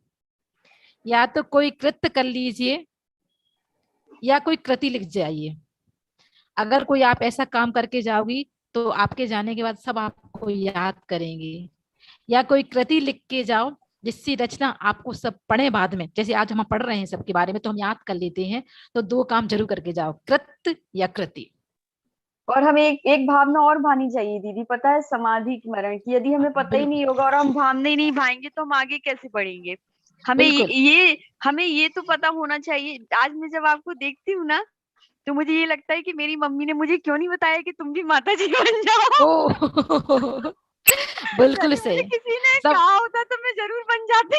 या तो कोई कृत्य कर लीजिए या कोई कृति लिख जाइए। अगर कोई आप ऐसा काम करके जाओगी तो आपके जाने के बाद सब आपको याद करेंगे, या कोई कृति लिख के जाओ जिसकी रचना आपको सब पढ़े बाद में, जैसे आज हम पढ़ रहे हैं सबके बारे में तो हम याद कर लेते हैं। तो दो काम जरूर करके जाओ, कृत्य या कृति। और हमें एक भावना और भानी चाहिए दीदी, पता है, समाधि की मरण की। यदि हमें पता ही नहीं बिल्कुल होगा और हम भावना ही नहीं भाएंगे तो हम आगे कैसे बढ़ेंगे। बिल्कुल। हमें ये तो पता होना चाहिए। आज मैं जब आपको देखती हूँ ना, तो मुझे ये लगता है कि मेरी मम्मी ने मुझे क्यों नहीं बताया कि तुम भी माता जी बन जाओ। ओ बिल्कुल यदि मुझे सही। किसी ने सब कहा होता तो मैं जरूर बन जाती।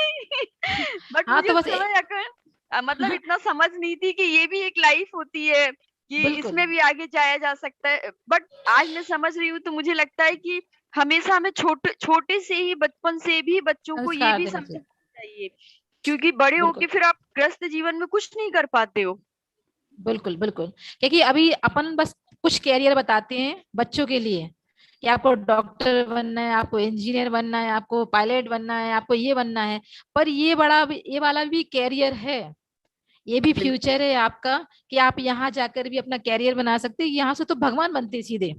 बट हाँ मुझे तो उस बस समय मतलब इतना समझ नहीं थी कि ये भी एक लाइफ होती है, कि बिल्कुल इसमें भी आगे जाया जा सकता है। बट आज मैं समझ रही हूँ, तो मुझे लगता है कि हमेशा हमें छोटे छोटे से ही, बचपन से भी बच्चों को ये संस्कार भी देना चाहिए। समझना चाहिए, क्योंकि बड़े बिल्कुल होके फिर आप ग्रस्त जीवन में कुछ नहीं कर पाते हो। बिल्कुल बिल्कुल, क्योंकि अभी अपन बस कुछ कैरियर बताते हैं बच्चों के लिए कि आपको डॉक्टर बनना है, आपको इंजीनियर बनना है, आपको पायलट बनना है, आपको ये बनना है। पर ये वाला भी कैरियर है, ये भी बिल्कुल फ्यूचर है आपका, कि आप यहाँ जाकर भी अपना कैरियर बना सकते हैं। यहाँ से तो भगवान बनते हैं सीधे,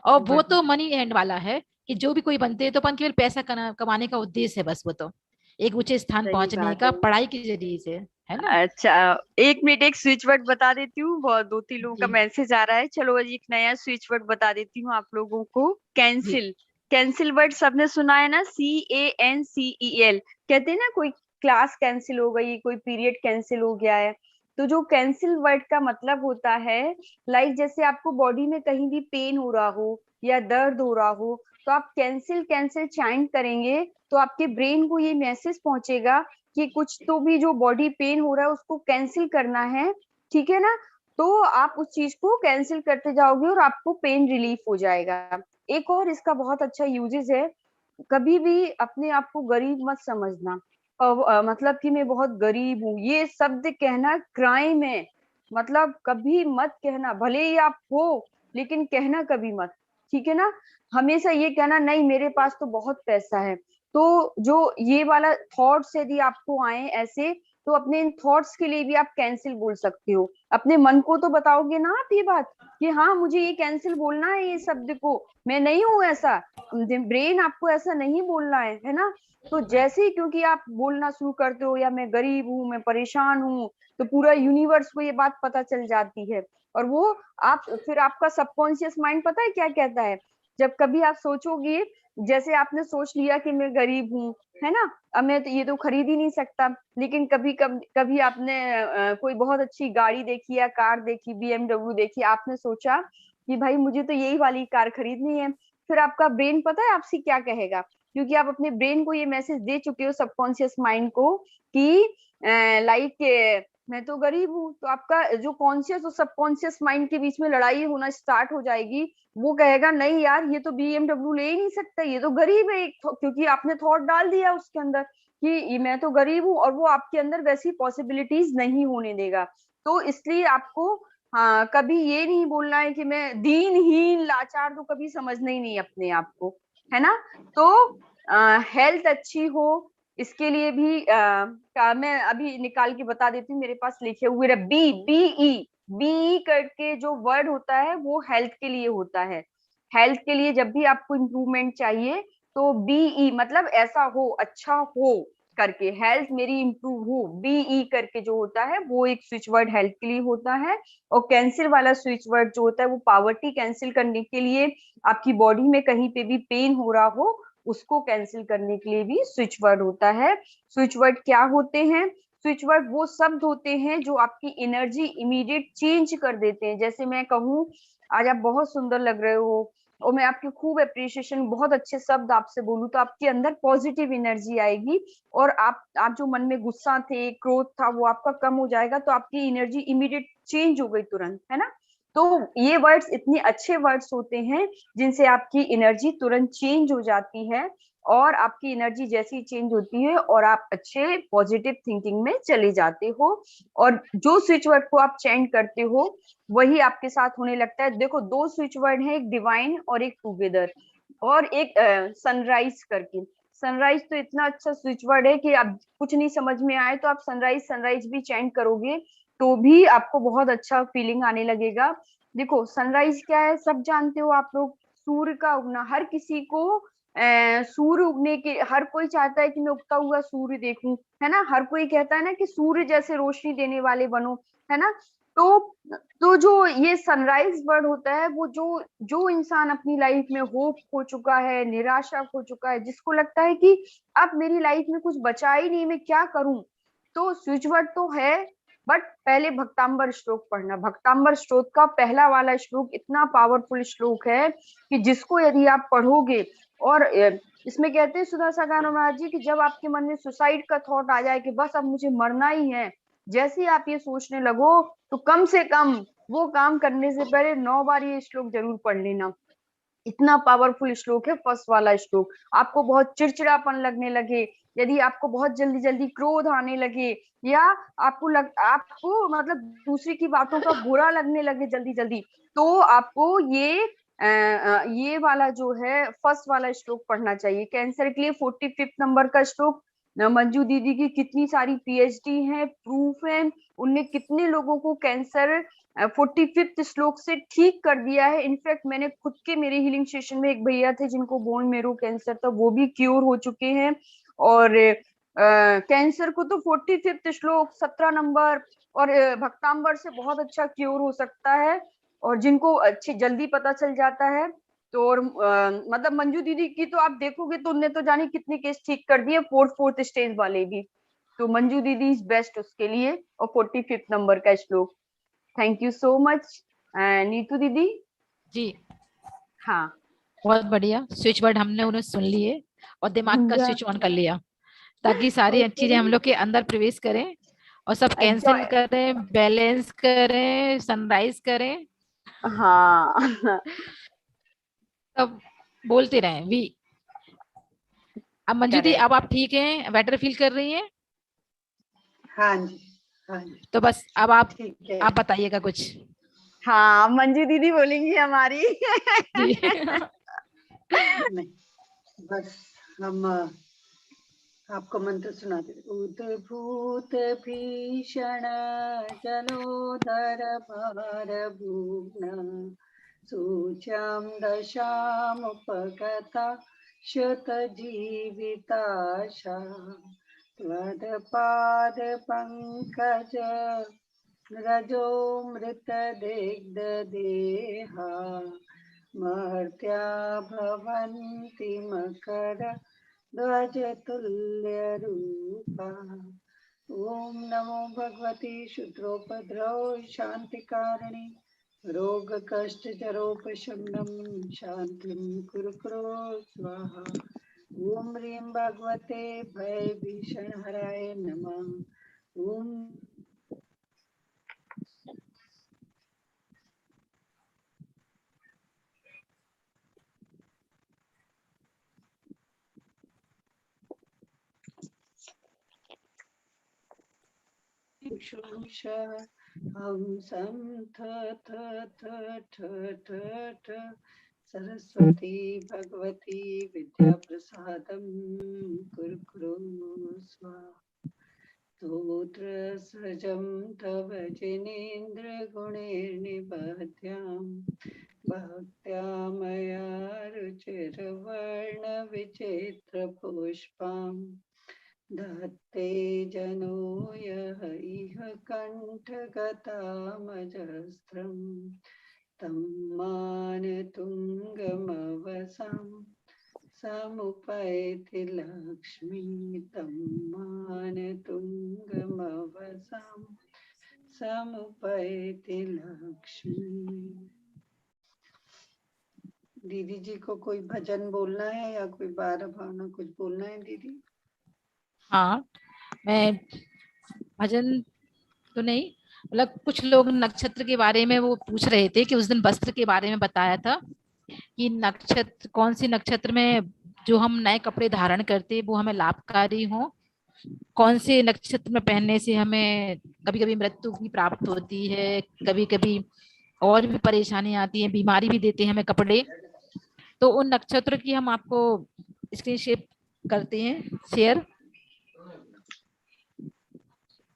और वो तो भगवान। मनी एंड वाला है कि जो भी कोई बनते हैं तो अपन केवल पैसा कमाने का उद्देश्य है बस। वो तो एक ऊंचे स्थान सही पहुंचने बात का है। पढ़ाई के जरिए से, है ना। अच्छा, एक मिनट, एक स्विच वर्ड बता देती हूँ। बहुत दो तीन लोगों का जी मैसेज आ रहा है। चलो आज एक नया स्विच वर्ड बता देती हूँ आप लोगों को। जी कैंसिल। कैंसिल वर्ड सबने सुना है ना, CANCEL। कहते हैं ना, कोई क्लास कैंसिल हो गई, कोई पीरियड कैंसिल हो गया है। तो जो कैंसिल वर्ड का मतलब होता है, लाइक जैसे आपको बॉडी में कहीं भी पेन हो रहा हो या दर्द हो रहा हो, तो आप कैंसिल कैंसिल चैंट करेंगे तो आपके ब्रेन को ये मैसेज पहुंचेगा कि कुछ तो भी जो बॉडी पेन हो रहा है उसको कैंसिल करना है, ठीक है ना। तो आप उस चीज को कैंसिल करते जाओगे और आपको पेन रिलीफ हो जाएगा। एक और इसका बहुत अच्छा यूजेस है। कभी भी अपने आप को गरीब मत समझना। मतलब कि मैं बहुत गरीब हूँ, ये शब्द कहना क्राइम है। मतलब कभी मत कहना, भले ही आप हो, लेकिन कहना कभी मत, ठीक है ना। हमेशा ये कहना, नहीं मेरे पास तो बहुत पैसा है। तो जो ये वाला थॉट्स यदि आपको आए ऐसे, तो अपने इन थॉट्स के लिए भी आप कैंसिल बोल सकते हो। अपने मन को तो बताओगे ना आप ये बात, कि हाँ मुझे ये कैंसिल बोलना है, ये शब्द को, मैं नहीं हूं ऐसा। ब्रेन आपको ऐसा नहीं बोलना है ना। तो जैसे ही, क्योंकि आप बोलना शुरू करते हो, या मैं गरीब हूँ, मैं परेशान हूँ, तो पूरा यूनिवर्स को ये बात पता चल जाती है। और वो आप फिर, आपका सबकॉन्शियस माइंड पता है क्या कहता है। जब कभी आप सोचोगे, जैसे आपने सोच लिया कि मैं गरीब हूँ, है ना, अब मैं तो ये तो खरीद ही नहीं सकता, लेकिन कभी आपने कोई बहुत अच्छी गाड़ी देखी या कार देखी, BMW देखी, आपने सोचा कि भाई मुझे तो यही वाली कार खरीदनी है। फिर आपका ब्रेन पता है आपसे क्या कहेगा, क्योंकि आप अपने ब्रेन को ये मैसेज दे चुके हो, सबकॉन्शियस माइंड को, कि लाइक मैं तो गरीब हूँ। तो आपका जो कॉन्शियस और सबकॉन्शियस माइंड के बीच में लड़ाई होना स्टार्ट हो जाएगी। वो कहेगा नहीं यार, ये तो BMW ले ही नहीं सकता, ये तो गरीब है, क्योंकि आपने थॉट डाल दिया उसके अंदर कि मैं तो गरीब हूँ, और वो आपके अंदर वैसी पॉसिबिलिटीज नहीं होने देगा। तो इसलिए आपको, हाँ, कभी ये नहीं बोलना है कि मैं दीनहीन लाचार, तो कभी समझना ही नहीं अपने आप को, है ना। तो हेल्थ अच्छी हो, इसके लिए भी मैं अभी निकाल के बता देती हूँ, मेरे पास लिखे हुए रहे। बी करके जो वर्ड होता है वो हेल्थ के लिए होता है। हेल्थ के लिए जब भी आपको इम्प्रूवमेंट चाहिए तो बीई मतलब ऐसा हो, अच्छा हो करके, हेल्थ मेरी इंप्रूव हो, बीई करके जो होता है वो एक स्विच वर्ड हेल्थ के लिए होता है। और कैंसिल वाला स्विच वर्ड जो होता है वो पावर्टी कैंसिल करने के लिए, आपकी बॉडी में कहीं पे भी पेन हो रहा हो उसको कैंसिल करने के लिए भी स्विच वर्ड होता है। स्विच वर्ड क्या होते हैं? स्विच वर्ड वो शब्द होते हैं जो आपकी एनर्जी इमीडिएट चेंज कर देते हैं। जैसे मैं कहूँ आज आप बहुत सुंदर लग रहे हो और मैं आपकी खूब अप्रिशिएशन, बहुत अच्छे शब्द आपसे बोलूं तो आपके अंदर पॉजिटिव एनर्जी आएगी और आप जो मन में गुस्सा थे, क्रोध था, वो आपका कम हो जाएगा, तो आपकी एनर्जी इमीडिएट चेंज हो गई तुरंत, है ना। तो ये वर्ड्स इतने अच्छे वर्ड्स होते हैं जिनसे आपकी एनर्जी तुरंत चेंज हो जाती है और आपकी एनर्जी जैसी चेंज होती है और आप अच्छे पॉजिटिव थिंकिंग में चले जाते हो और जो स्विच वर्ड को आप चेंज करते हो वही आपके साथ होने लगता है। देखो दो स्विच वर्ड है, एक डिवाइन और एक टुगेदर और एक सनराइज करके। सनराइज तो इतना अच्छा स्विच वर्ड है कि अब कुछ नहीं समझ में आए तो आप सनराइज भी चेंज करोगे तो भी आपको बहुत अच्छा फीलिंग आने लगेगा। देखो सनराइज क्या है, सब जानते हो आप लोग, सूर्य का उगना। हर किसी को सूर्य उगने के, हर कोई चाहता है कि मैं उगता हुआ सूर्य देखूं, है ना। हर कोई कहता है ना कि सूर्य जैसे रोशनी देने वाले बनो, है ना। तो जो ये सनराइज वर्ड होता है वो जो जो इंसान अपनी लाइफ में होप खो चुका है, निराशा खो चुका है, जिसको लगता है कि अब मेरी लाइफ में कुछ बचा ही नहीं, मैं क्या करूं, तो स्विच वर्ड तो है। बट पहले भक्तांबर श्लोक पढ़ना। भक्तांबर श्लोक का पहला वाला श्लोक इतना पावरफुल श्लोक है कि जिसको यदि आप पढ़ोगे और इसमें कहते हैं सुधा सागर महाराज जी कि जब आपके मन में सुसाइड का थॉट आ जाए कि बस अब मुझे मरना ही है, जैसे ही आप ये सोचने लगो तो कम से कम वो काम करने से पहले 9 बार ये श्लोक जरूर पढ़ लेना। इतना पावरफुल श्लोक है फर्स्ट वाला श्लोक। आपको बहुत चिड़चिड़ापन लगने लगे, यदि आपको बहुत जल्दी जल्दी क्रोध आने लगे या आपको मतलब दूसरी की बातों का बुरा लगने लगे जल्दी जल्दी, तो आपको ये वाला जो है फर्स्ट वाला श्लोक पढ़ना चाहिए। कैंसर के लिए 45 नंबर का श्लोक। मंजू दीदी की कितनी सारी पीएचडी है, प्रूफ है, उनने कितने लोगों को कैंसर 45th श्लोक से ठीक कर दिया है। इनफैक्ट मैंने खुद के, मेरे हीलिंग सेशन में एक भैया थे जिनको बोन मेरो कैंसर था, वो भी क्योर हो चुके हैं। और कैंसर को तो 45th श्लोक 17 नंबर और भक्तांबर से बहुत अच्छा क्योर हो सकता है और जिनको अच्छी जल्दी पता चल जाता है। तो और मतलब मंजू दीदी की तो आप देखोगे तो उनने तो जाने कितने केस ठीक कर दिए, फोर्थ स्टेज वाले भी। तो मंजू दीदी इज बेस्ट उसके लिए। और 45th नंबर का श्लोक। Thank you so much Neetu दीदी। जी हाँ बहुत बढ़िया, स्विच वर्ड हमने उन्हें सुन लिए और दिमाग का स्विच ऑन कर लिया ताकि सारी चीजें हम लोग के अंदर प्रवेश करें और सब कैंसिल करें, बैलेंस करें, सनराइज करें, हाँ सब बोलते रहें वी। अब मंजू दी अब आप ठीक हैं, बेटर फील कर रही हैं? हाँ जी, हाँ जी, तो बस अब आप ठीक है। बताइएगा कुछ। हाँ मंजू दीदी बोलेंगी हमारी। जी नहीं, बस हम आपको मंत्र सुना दे। उद्भूत भीषण जलोदर भार भूम्न सूच्यां दशामुपगता शत जीविताशा त्वदपाद पंकज रजो मृत दिग्ध देहा मर्त्या भवन्ति मकर ध्वज तुल्य रूपा। ओम नमो भगवती शुद्रोपद्रव शांतिकारिणी रोग कष्ट जरोपशमनम शांतिं कुरु स्वाहा। ओम ह्रीं भगवते भय भीषण हराय नमः। ओम हम सम थ थ थ ठ ठ ठ सरस्वती भगवती विद्या प्रसादम कुरु कुरु स्वाहा। स्तोत्र सजं तव जिनेन्द्र गुणैर्निबध्यां भक्त्या मया रुचिर्वर्ण विचित्र पुष्पां दत्ते जनो यः इह कण्ठगतामजस्रं तं मानतुङ्गमवसाम् समुपैति लक्ष्मी तं मानतुङ्गमवसां समुपैति लक्ष्मी। दीदी जी को कोई भजन बोलना है या कोई बारह भावना कुछ बोलना है दीदी? हाँ, मैं भजन तो नहीं, मतलब कुछ लोग नक्षत्र के बारे में वो पूछ रहे थे कि उस दिन वस्त्र के बारे में बताया था कि नक्षत्र कौन सी नक्षत्र में जो हम नए कपड़े धारण करते वो हमें लाभकारी हो, कौन से नक्षत्र में पहनने से हमें कभी कभी मृत्यु भी प्राप्त होती है, कभी कभी और भी परेशानी आती है, बीमारी भी देते हैं हमें कपड़े। तो उन नक्षत्र की हम आपको स्क्रीन शेयर करते हैं शेयर,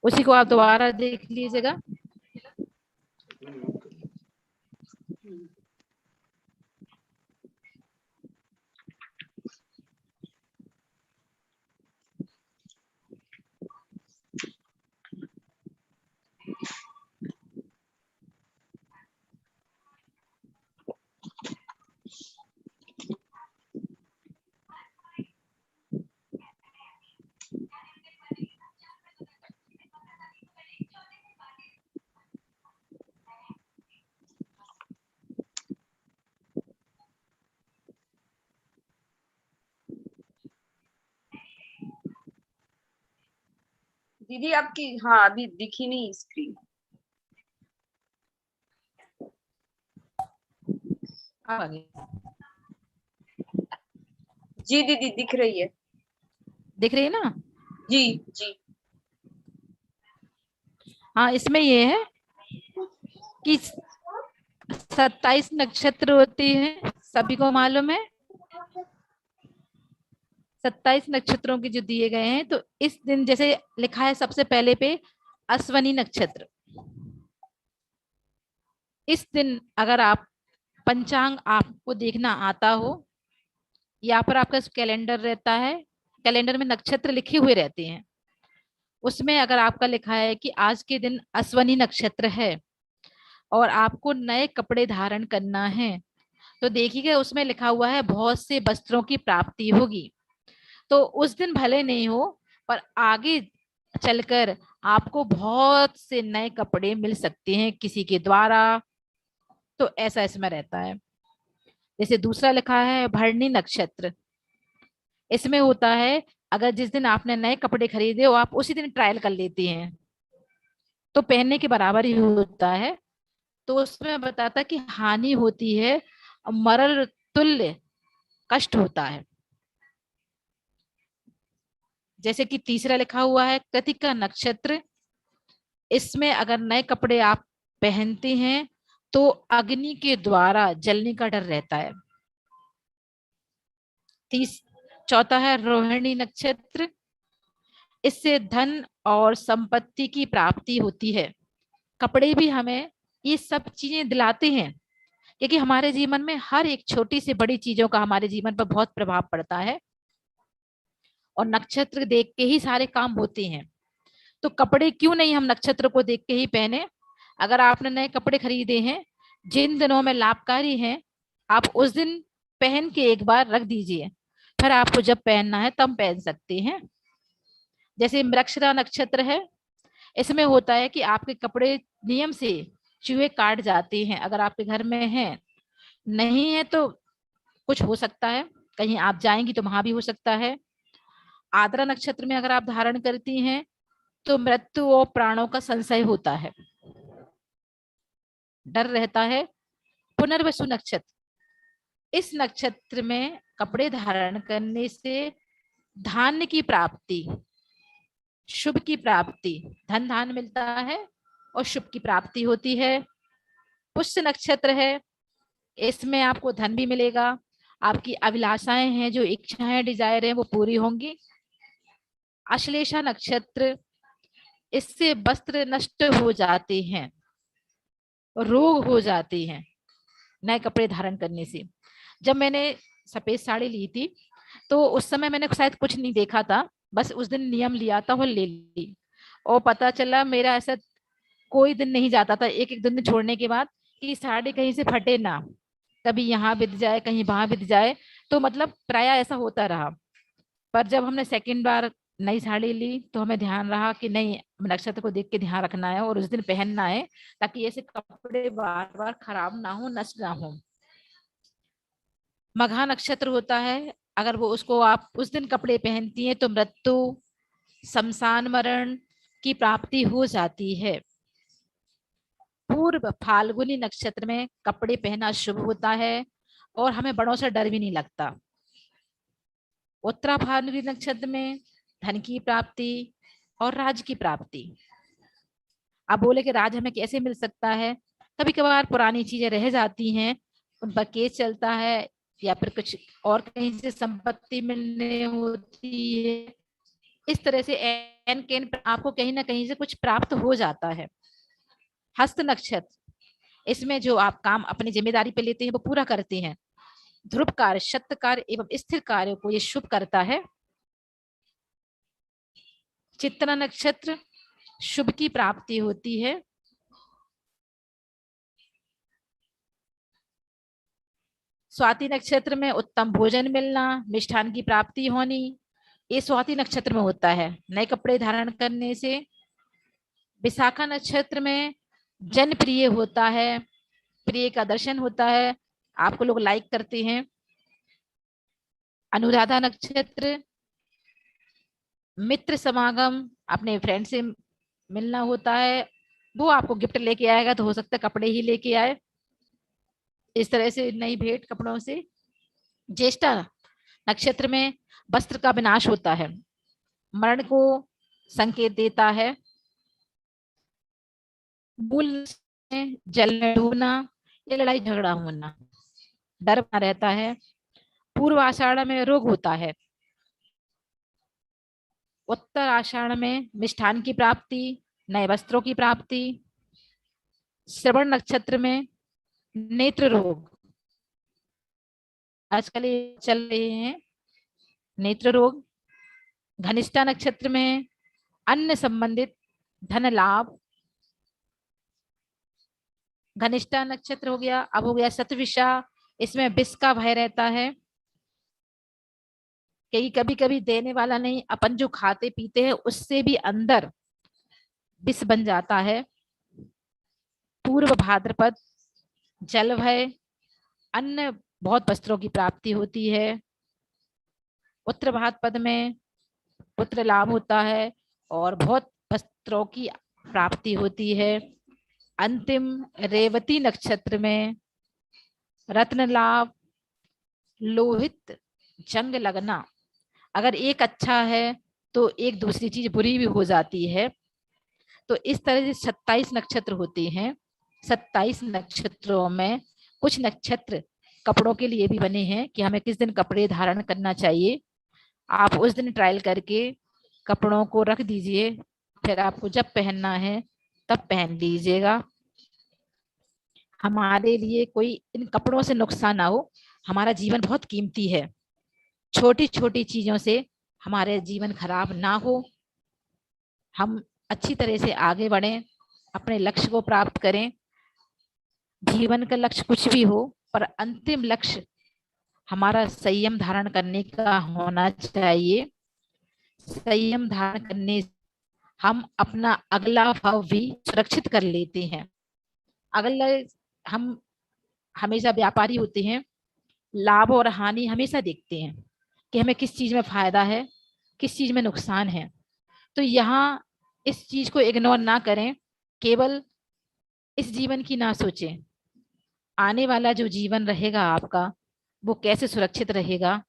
उसी को आप दोबारा देख लीजिएगा। दीदी आपकी, हाँ अभी दिखी नहीं स्क्रीन। आगे जी दीदी दिख रही है। दिख रही है ना? जी जी। हाँ, इसमें ये है कि 27 नक्षत्र होते हैं, सभी को मालूम है। 27 नक्षत्रों के जो दिए गए हैं, तो इस दिन जैसे लिखा है सबसे पहले पे अश्वनी नक्षत्र। इस दिन अगर आप पंचांग आपको देखना आता हो, या पर आपका कैलेंडर रहता है, कैलेंडर में नक्षत्र लिखे हुए रहते हैं, उसमें अगर आपका लिखा है कि आज के दिन अश्वनी नक्षत्र है और आपको नए कपड़े धारण करना है, तो देखिएगा उसमें लिखा हुआ है बहुत से वस्त्रों की प्राप्ति होगी। तो उस दिन भले नहीं हो, पर आगे चलकर आपको बहुत से नए कपड़े मिल सकते हैं किसी के द्वारा। तो ऐसा इसमें रहता है। जैसे दूसरा लिखा है भरणी नक्षत्र, इसमें होता है अगर जिस दिन आपने नए कपड़े खरीदे हो आप उसी दिन ट्रायल कर लेते हैं तो पहनने के बराबर ही होता है। तो उसमें बताता कि हानि होती है, मरल तुल्य कष्ट होता है। जैसे कि तीसरा लिखा हुआ है कृतिका नक्षत्र, इसमें अगर नए कपड़े आप पहनते हैं तो अग्नि के द्वारा जलने का डर रहता है। चौथा है रोहिणी नक्षत्र, इससे धन और संपत्ति की प्राप्ति होती है। कपड़े भी हमें ये सब चीजें दिलाते हैं, क्योंकि हमारे जीवन में हर एक छोटी से बड़ी चीजों का हमारे जीवन पर बहुत प्रभाव पड़ता है और नक्षत्र देख के ही सारे काम होते हैं। तो कपड़े क्यों नहीं हम नक्षत्र को देख के ही पहने। अगर आपने नए कपड़े खरीदे हैं जिन दिनों में लाभकारी हैं, आप उस दिन पहन के एक बार रख दीजिए, फिर आपको जब पहनना है तब पहन सकते हैं। जैसे मृगशिरा नक्षत्र है, इसमें होता है कि आपके कपड़े नियम से चूहे काट जाते हैं। अगर आपके घर में है, नहीं है तो कुछ हो सकता है, कहीं आप जाएंगी तो वहां भी हो सकता है। आद्रा नक्षत्र में अगर आप धारण करती हैं तो मृत्यु और प्राणों का संशय होता है, डर रहता है। पुनर्वसु नक्षत्र, इस नक्षत्र में कपड़े धारण करने से धान्य की प्राप्ति, शुभ की प्राप्ति, धन धान मिलता है और शुभ की प्राप्ति होती है। पुष्य नक्षत्र है, इसमें आपको धन भी मिलेगा, आपकी अभिलाषाएं हैं, जो इच्छाएं डिजायर हैं वो पूरी होंगी। अश्लेषा नक्षत्र, इससे वस्त्र नष्ट हो जाते हैं, रोग हो जाते हैं नए कपड़े धारण करने से। जब मैंने सफेद साड़ी ली थी तो उस समय मैंने शायद कुछ नहीं देखा था, बस उस दिन नियम लिया था और ले ली, और पता चला मेरा ऐसा कोई दिन नहीं जाता था एक एक दिन छोड़ने के बाद कि साड़ी कहीं से फटे ना, कभी यहाँ बिध जाए कहीं वहां बिध जाए, तो मतलब प्राय ऐसा होता रहा। पर जब हमने सेकंड बार नई साड़ी ली तो हमें ध्यान रहा कि नहीं, नक्षत्र को देख के ध्यान रखना है और उस दिन पहनना है, ताकि ऐसे कपड़े बार बार खराब ना हो, नष्ट ना हो। मघा नक्षत्र होता है, अगर वो उसको आप उस दिन कपड़े पहनती हैं तो मृत्यु, शमशान मरण की प्राप्ति हो जाती है। पूर्व फाल्गुनी नक्षत्र में कपड़े पहनना शुभ होता है और हमें बड़ों से डर भी नहीं लगता। उत्तरा फाल्गुनी नक्षत्र में धन की प्राप्ति और राज की प्राप्ति। अब बोले कि राज हमें कैसे मिल सकता है, कभी कभार पुरानी चीजें रह जाती हैं, उन पर केस चलता है, या फिर कुछ और कहीं से संपत्ति मिलने होती है, इस तरह से एन केन आपको कहीं ना कहीं से कुछ प्राप्त हो जाता है। हस्त नक्षत्र, इसमें जो आप काम अपनी जिम्मेदारी पे लेते हैं वो पूरा करते हैं। ध्रुव कार्य, शत कार्य एवं स्थिर कार्यों को ये शुभ करता है। चित्रा नक्षत्र, शुभ की प्राप्ति होती है। स्वाति नक्षत्र में उत्तम भोजन मिलना, मिष्ठान की प्राप्ति होनी, ये स्वाति नक्षत्र में होता है, नए कपड़े धारण करने से। विशाखा नक्षत्र में जन प्रिय होता है, प्रिय का दर्शन होता है, आपको लोग लाइक करते हैं। अनुराधा नक्षत्र, मित्र समागम, अपने फ्रेंड से मिलना होता है, वो आपको गिफ्ट लेके आएगा, तो हो सकता है कपड़े ही लेके आए, इस तरह से नई भेंट कपड़ों से। ज्येष्ठा नक्षत्र में वस्त्र का विनाश होता है, मरण को संकेत देता है। मूल में जल में डूबना, ये लड़ाई झगड़ा होना, डर बना रहता है। पूर्व आषाढ़ में रोग होता है। उत्तर आषाढ़ में मिष्ठान की प्राप्ति, नए वस्त्रों की प्राप्ति। श्रवण नक्षत्र में नेत्र रोग, आजकल ये चल रहे हैं नेत्र रोग। घनिष्ठा नक्षत्र में अन्न संबंधित धन लाभ। घनिष्ठा नक्षत्र हो गया, अब हो गया शतविषा, इसमें विष का भय रहता है, कहीं कभी कभी देने वाला नहीं, अपन जो खाते पीते हैं उससे भी अंदर विष बन जाता है। पूर्व भाद्रपद जल भय, अन्य बहुत वस्त्रों की प्राप्ति होती है। उत्तर भाद्रपद में पुत्र लाभ होता है और बहुत वस्त्रों की प्राप्ति होती है। अंतिम रेवती नक्षत्र में रत्न लाभ, लोहित जंग लगना, अगर एक अच्छा है तो एक दूसरी चीज बुरी भी हो जाती है। तो इस तरह से 27 नक्षत्र होते हैं। 27 नक्षत्रों में कुछ नक्षत्र कपड़ों के लिए भी बने हैं कि हमें किस दिन कपड़े धारण करना चाहिए। आप उस दिन ट्रायल करके कपड़ों को रख दीजिए, फिर आपको जब पहनना है तब पहन लीजिएगा। हमारे लिए कोई इन कपड़ों से नुकसान ना हो, हमारा जीवन बहुत कीमती है, छोटी छोटी चीजों से हमारे जीवन खराब ना हो, हम अच्छी तरह से आगे बढ़ें, अपने लक्ष्य को प्राप्त करें। जीवन का लक्ष्य कुछ भी हो, पर अंतिम लक्ष्य हमारा संयम धारण करने का होना चाहिए। संयम धारण करने से हम अपना अगला भाव भी सुरक्षित कर लेते हैं। अगला, हम हमेशा व्यापारी होते हैं, लाभ और हानि हमेशा देखते हैं कि हमें किस चीज में फायदा है, किस चीज में नुकसान है। तो यहाँ इस चीज को इग्नोर ना करें, केवल इस जीवन की ना सोचें, आने वाला जो जीवन रहेगा आपका वो कैसे सुरक्षित रहेगा,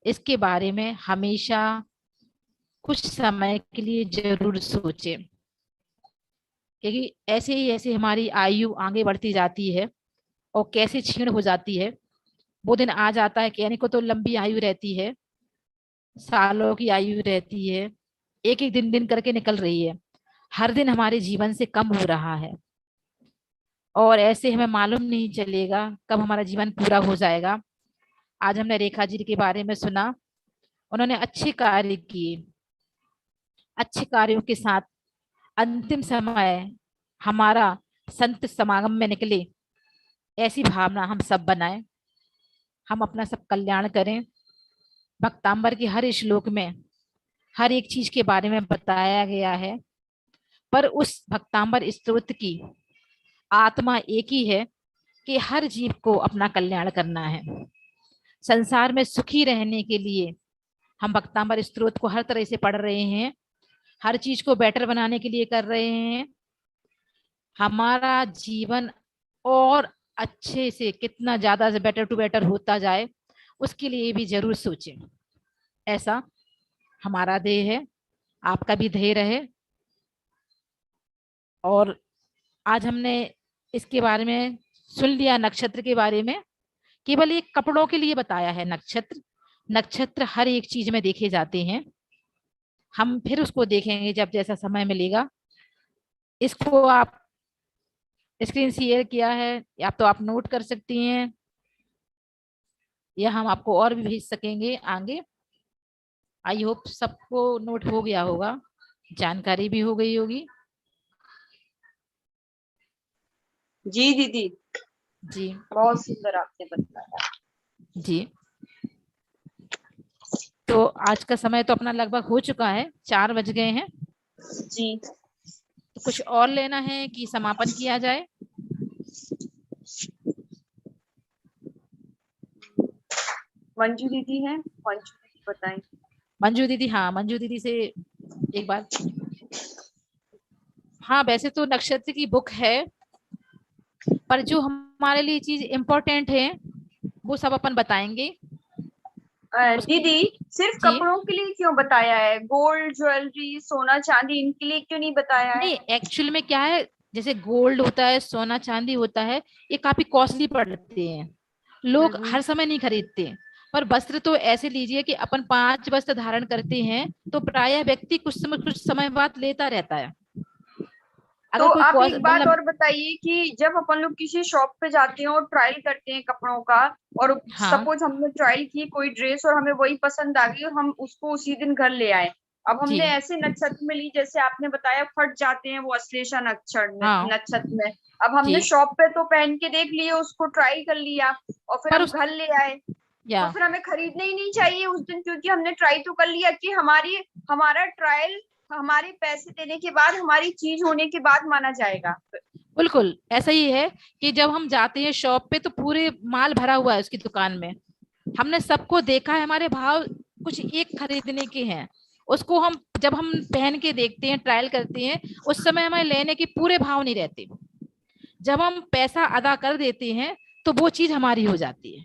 इसके बारे में हमेशा कुछ समय के लिए जरूर सोचें। क्योंकि ऐसे ही ऐसे हमारी आयु आगे बढ़ती जाती है, और कैसे क्षीण हो जाती है। वो दिन आ जाता है, कहने को तो लंबी आयु रहती है, सालों की आयु रहती है, एक एक दिन दिन करके निकल रही है, हर दिन हमारे जीवन से कम हो रहा है और ऐसे हमें मालूम नहीं चलेगा कब हमारा जीवन पूरा हो जाएगा। आज हमने रेखा जी के बारे में सुना, उन्होंने अच्छे कार्य किए, अच्छे कार्यों के साथ अंतिम समय हमारा संत समागम में निकले, ऐसी भावना हम सब बनाएं, हम अपना सब कल्याण करें। भक्तांबर के हर श्लोक में हर एक चीज के बारे में बताया गया है, पर उस भक्तांबर स्तोत्र की आत्मा एक ही है कि हर जीव को अपना कल्याण करना है। संसार में सुखी रहने के लिए हम भक्तांबर स्तोत्र को हर तरह से पढ़ रहे हैं, हर चीज को बेटर बनाने के लिए कर रहे हैं। हमारा जीवन और अच्छे से कितना ज्यादा से बेटर टू बेटर होता जाए, उसके लिए भी जरूर सोचें। ऐसा हमारा ध्येय है, आपका भी ध्येय रहे। और आज हमने इसके बारे में सुन लिया, नक्षत्र के बारे में। केवल ये कपड़ों के लिए बताया है नक्षत्र, नक्षत्र हर एक चीज में देखे जाते हैं। हम फिर उसको देखेंगे जब जैसा समय मिलेगा। इसको आप स्क्रीन शेयर किया है, या तो आप नोट कर सकती हैं, या हम आपको और भी भेज सकेंगे आगे। आई होप सबको नोट हो गया होगा, जानकारी भी हो गई होगी। जी दीदी, जी बहुत सुंदर आपने बताया। जी। तो आज का समय तो अपना लगभग हो चुका है, 4 बज गए हैं जी। तो कुछ और लेना है कि समापन किया जाए? मंजू दीदी हैं, मंजू दीदी बताएं। मंजू दीदी, हाँ मंजू दीदी से एक बार। हाँ वैसे तो नक्षत्र की बुक है, पर जो हमारे लिए चीज इम्पोर्टेंट है वो सब अपन बताएंगे। दीदी सिर्फ जी। कपड़ों के लिए क्यों बताया है? गोल्ड ज्वेलरी, सोना चांदी, इनके लिए क्यों नहीं बताया है? नहीं, एक्चुअल में क्या है, जैसे गोल्ड होता है, सोना चांदी होता है, ये काफी कॉस्टली पड़ते हैं, लोग हर समय नहीं खरीदते। पर वस्त्र तो ऐसे लीजिए कि अपन 5 वस्त्र धारण करते हैं तो प्रायः व्यक्ति कुछ समय बाद लेता रहता है। तो अगर कोई आप एक बात मतलब और बताइए कि जब अपन लोग किसी शॉप पे जाते हैं और ट्रायल करते हैं कपड़ों का, और हाँ। सपोज हमने ट्रायल की कोई ड्रेस और हमें वही पसंद आ गई और हम उसको उसी दिन घर ले आए, अब जी। हमने ऐसे नक्षत्र में ली जैसे आपने बताया फट जाते हैं वो अश्लेषा नक्षत्र हाँ। नक्षत्र में, अब हमने जी। शॉप पे तो पहन के देख लिए, उसको ट्राई कर लिया और फिर पर हम घर ले आए, या तो फिर हमें खरीदना ही नहीं चाहिए उस दिन, क्योंकि हमने ट्राई तो कर लिया कि हमारा ट्रायल हमारे पैसे देने के बाद, हमारी चीज होने के बाद माना जाएगा। बिल्कुल ऐसा ही है कि जब हम जाते हैं शॉप पे तो पूरे माल भरा हुआ है उसकी दुकान में, हमने सबको देखा है, हमारे भाव कुछ एक खरीदने के हैं, उसको हम जब हम पहन के देखते हैं, ट्रायल करते हैं, उस समय हमें लेने के पूरे भाव नहीं रहते। जब हम पैसा अदा कर देते हैं तो वो चीज हमारी हो जाती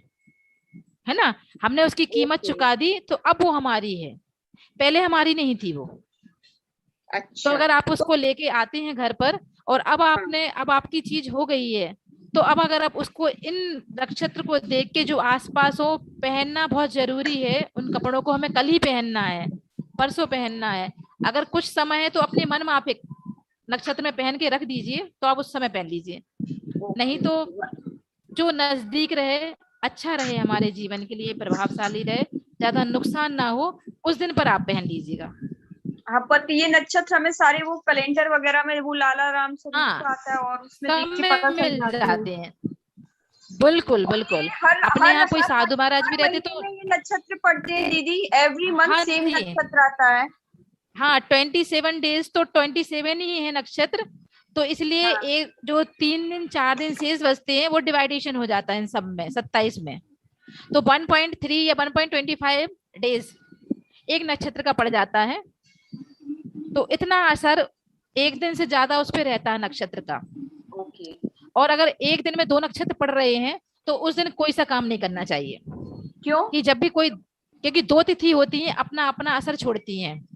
है ना, हमने उसकी कीमत चुका दी तो अब वो हमारी है, पहले हमारी नहीं थी वो। अच्छा। तो अगर आप उसको लेके आते हैं घर पर और अब आपकी चीज हो गई है, तो अब अगर आप उसको इन नक्षत्र को देख के जो आसपास हो, पहनना बहुत जरूरी है। उन कपड़ों को हमें कल ही पहनना है, परसों पहनना है, अगर कुछ समय है तो अपने मन माफिक नक्षत्र में पहन के रख दीजिए, तो आप उस समय पहन लीजिए, नहीं तो जो नजदीक रहे, अच्छा रहे, हमारे जीवन के लिए प्रभावशाली रहे, ज्यादा नुकसान ना हो, उस दिन पर आप पहन लीजिएगा। हाँ, पर ये नक्षत्र हमें सारे वो कैलेंडर वगैरह में वो लाला राम स्वरूप हाँ, का आता है और उसमें सब देख के में पता चल मिल जाती है। जाते हैं। बिल्कुल बिल्कुल। हर अपने यहाँ कोई हर साधु महाराज भी हर रहते महीने तो में ये नक्षत्र पढ़ते हैं दीदी, एवरी मंथ हाँ सेम जी, नक्षत्र आता है। हाँ 27 डेज तो 27 ही है नक्षत्र, तो इसलिए हाँ। एक जो 3 दिन 4 दिन शेष बचते हैं वो डिवाइडेशन हो जाता है इन सब में 27 में, तो 1.3 या 1.25 डेज एक नक्षत्र का पड़ जाता है, तो इतना असर एक दिन से ज्यादा उस पर रहता है नक्षत्र का। ओके। और अगर एक दिन में 2 नक्षत्र पड़ रहे हैं तो उस दिन कोई सा काम नहीं करना चाहिए, क्यों? कि जब भी कोई, क्योंकि 2 तिथि होती हैं, अपना अपना असर छोड़ती हैं।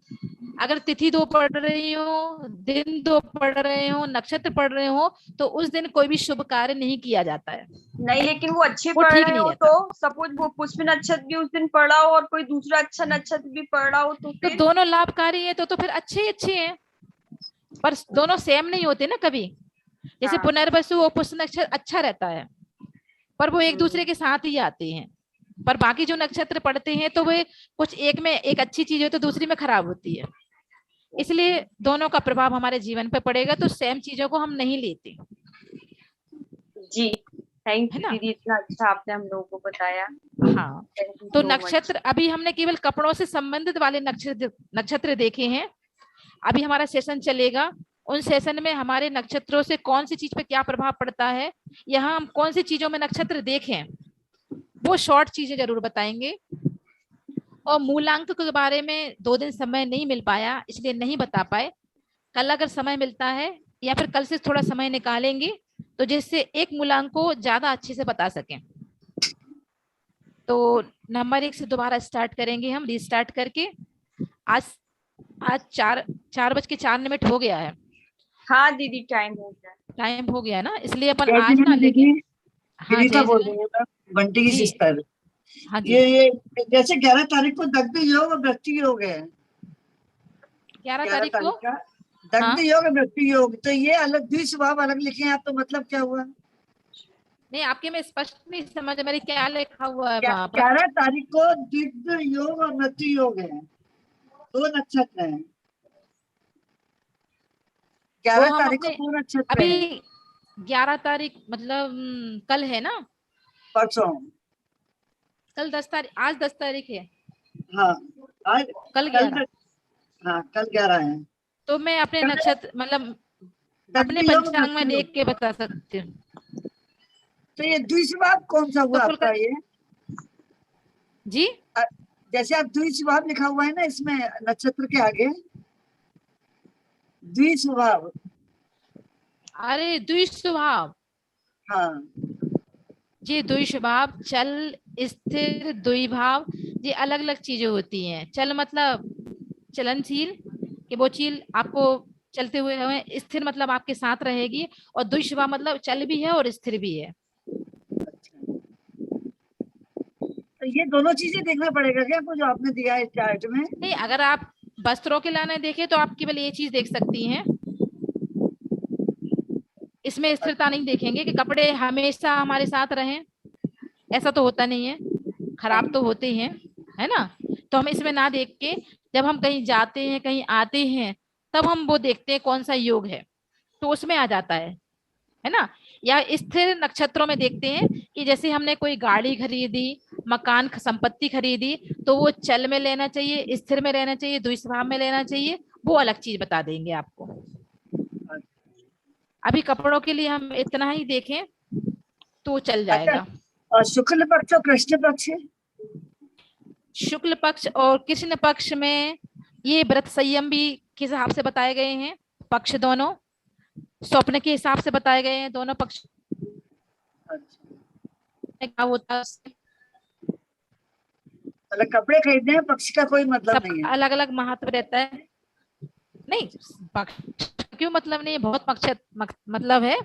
अगर तिथि 2 पड़ रही हो, दिन 2 पड़ रहे हो, नक्षत्र पड़ रहे हो, तो उस दिन कोई भी शुभ कार्य नहीं किया जाता है। नहीं, लेकिन वो अच्छे वो पढ़ ठीक रहे नहीं हो रहता। तो सपोज वो पुष्प नक्षत्र भी उस दिन पढ़ा हो और कोई दूसरा अच्छा नक्षत्र भी पढ़ रहा हो तो तो फिर दोनों लाभकारी है तो फिर अच्छे ही अच्छे हैं, पर दोनों सेम नहीं होते ना कभी। जैसे हाँ। पुनर्वसु और पुष्प नक्षत्र अच्छा रहता है, पर वो एक दूसरे हम्म, के साथ ही आते हैं। पर बाकी जो नक्षत्र पढ़ते हैं तो वे कुछ एक में एक अच्छी चीज हो तो दूसरी में खराब होती है, इसलिए दोनों का प्रभाव हमारे जीवन पे पड़ेगा, तो सेम चीजों को हम नहीं लेते, जी थैंक है यू ना। दीदी, इतना अच्छा आपने हम लोगों को बताया। हाँ, थैंक यू तो सो मच। नक्षत्र अभी हमने केवल कपड़ों से संबंधित वाले नक्षत्र नक्षत्र देखे हैं। अभी हमारा सेशन चलेगा, उन सेशन में हमारे नक्षत्रों से कौन सी चीज पे क्या प्रभाव पड़ता है, यहाँ हम कौन सी चीजों में नक्षत्र देखें, वो शॉर्ट चीजें जरूर बताएंगे। और मूलांक के बारे में 2 दिन समय नहीं मिल पाया, इसलिए नहीं बता पाए। कल अगर समय मिलता है या फिर कल से थोड़ा समय निकालेंगे तो जिससे एक मूलांक को ज्यादा अच्छे से बता सकें। तो नंबर 1 से दोबारा स्टार्ट करेंगे हम, रीस्टार्ट करके। आज आज 4:04 हो गया है, हाँ दीदी टाइम हो गया। टाइम हो गया ना, इसलिए अपन जय आज ना दीदी, लेंगे। हाँ विनीता जय बोल जय। रही हूँ मैं, बंटी की जी सिस्टर। हाँ जी। ये जैसे 11 तारीख को दग्ध योग और मृत्यु योग है, 11 11 तारीख को। तारीख का दग्ध हाँ योग और मृत्यु योग, तो ये अलग द्विस्वभाव अलग लिखे हैं आप, तो मतलब क्या हुआ? नहीं, आपके में स्पष्ट नहीं समझ मेरे क्या लिखा हुआ है वहां पर। 11 तारीख को दग्ध योग और मृत्यु योग है, 2 नक्षत्र हैं। वो 11 हम तारीख को अपने 2 नक्षत्र अभी हैं, 11 तारीख मतलब कल है ना, परसों। कल 10 तारीख, आज 10 तारीख है, हाँ आज कल कल 11। हाँ कल 11 है। तो मैं अपने नक्षत्र मतलब दग्ध अपने योग और पंचांग में मृत्यु योग, देख के बता सकती हूँ। तो ये द्विस्वभाव कौन सा तो हुआ कुल आपका? ये जी, जैसे आप द्विस्वभाव लिखा हुआ है ना इसमें नक्षत्र के आगे, द्विस्वभाव। अरे द्विस्वभाव, हाँ जी द्विस्वभाव, चल स्थिर द्विभाव, ये अलग अलग चीजें होती हैं। चल मतलब चलनशील, कि वो चीज आपको चलते हुए हमें, स्थिर मतलब आपके साथ रहेगी, और द्विस्वभाव मतलब चल भी है और स्थिर भी है। तो ये दोनों चीजें देखना पड़ेगा क्या आपको, जो आपने दिया है इस चार्ट में? नहीं, अगर आप वस्त्रों के लाने देखें तो आप केवल ये चीज देख सकती हैं, इसमें स्थिरता नहीं देखेंगे कि कपड़े हमेशा हमारे साथ रहें, ऐसा तो होता नहीं है, खराब तो होते हैं, है ना। तो हम इसमें ना देख के जब हम कहीं जाते हैं कहीं आते हैं तब हम वो देखते हैं कौन सा योग है, तो उसमें आ जाता है ना। या स्थिर नक्षत्रों में देखते हैं कि जैसे हमने कोई गाड़ी खरीदी, मकान संपत्ति खरीदी, तो वो चल में लेना चाहिए, स्थिर में रहना चाहिए, द्विस्वभाव में लेना चाहिए, वो अलग चीज बता देंगे आपको। अभी कपड़ों के लिए हम इतना ही देखें तो चल अच्छा, जाएगा। और शुक्ल पक्ष और कृष्ण पक्ष? शुक्ल पक्ष और कृष्ण पक्ष में ये व्रत संयम भी किस हिसाब से बताए गए हैं, पक्ष दोनों स्वप्न के हिसाब से बताए गए हैं, दोनों पक्ष क्या होता है, मतलब कपड़े खरीदने में पक्ष का कोई मतलब सब नहीं है? अलग अलग महत्व रहता है। नहीं, पक्ष क्यों मतलब नहीं है, बहुत पक्ष मतलब है,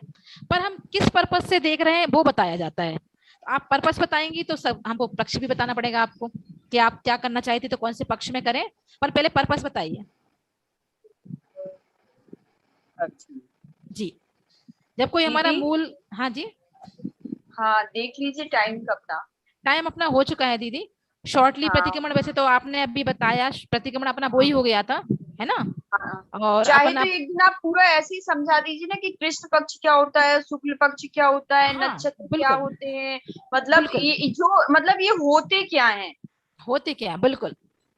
पर हम किस पर्पज से देख रहे हैं वो बताया जाता है। आप पर्पस बताएंगी तो सब हमको पक्ष भी बताना पड़ेगा आपको कि आप क्या करना चाहते तो कौन से पक्ष में करें, पर पहले पर्पस बताइए। अच्छा जी, जब कोई हमारा दीदी? मूल, हाँ जी, हाँ देख लीजिए टाइम कब था। टाइम अपना हो चुका है दीदी। शॉर्टली हाँ प्रतिक्रमण वैसे तो आपने अभी बताया, प्रतिक्रमण अपना वो ही हो गया था, है ना। हाँ, और चाहे अपन तो एक दिन आप पूरा ऐसे ही समझा दीजिए ना कि कृष्ण पक्ष क्या होता है, शुक्ल पक्ष क्या होता है, हाँ नक्षत्र क्या बिल्कुल होते हैं, मतलब बिल्कुल, ये जो मतलब ये होते क्या हैं, होते क्या है, बिल्कुल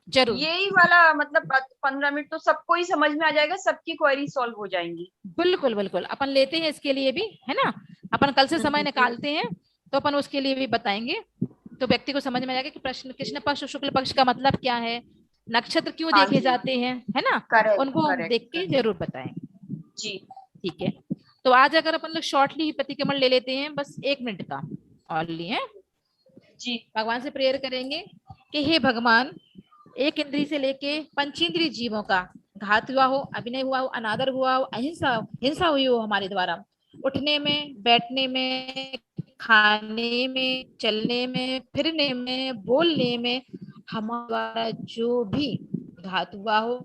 जरूर, यही वाला मतलब 15 मिनट तो सबको ही समझ में आ जाएगा, सबकी क्वेरी सॉल्व हो जाएंगी। बिल्कुल बिल्कुल अपन लेते हैं इसके लिए भी, है ना। अपन कल से समय निकालते हैं तो अपन उसके लिए भी बताएंगे, तो व्यक्ति को समझ में आएगा कि प्रश्न कृष्ण पक्ष और शुक्ल पक्ष का मतलब क्या है, नक्षत्र क्यों हाँ देखे जी, जाते हैं, है ना, करेक्ट उनको हम करेक्ट देख के जरूर बताएंगे। जी। ठीक है, तो आज अगर अपन लोग शॉर्टली ही प्रतिक्रमण ले लेते हैं, बस 1 मिनट का ऑनली है, जी भगवान से प्रेयर करेंगे कि हे भगवान, एक इंद्री से लेके पंचेंद्रिय जीवों का घात हुआ हो, अभिनय हुआ हो, अनादर हुआ हो, अहिंसा हिंसा हुई हो हमारे द्वारा, उठने में, बैठने में, खाने में, चलने में, फिरने में, बोलने में हमारा जो भी घात हुआ हो,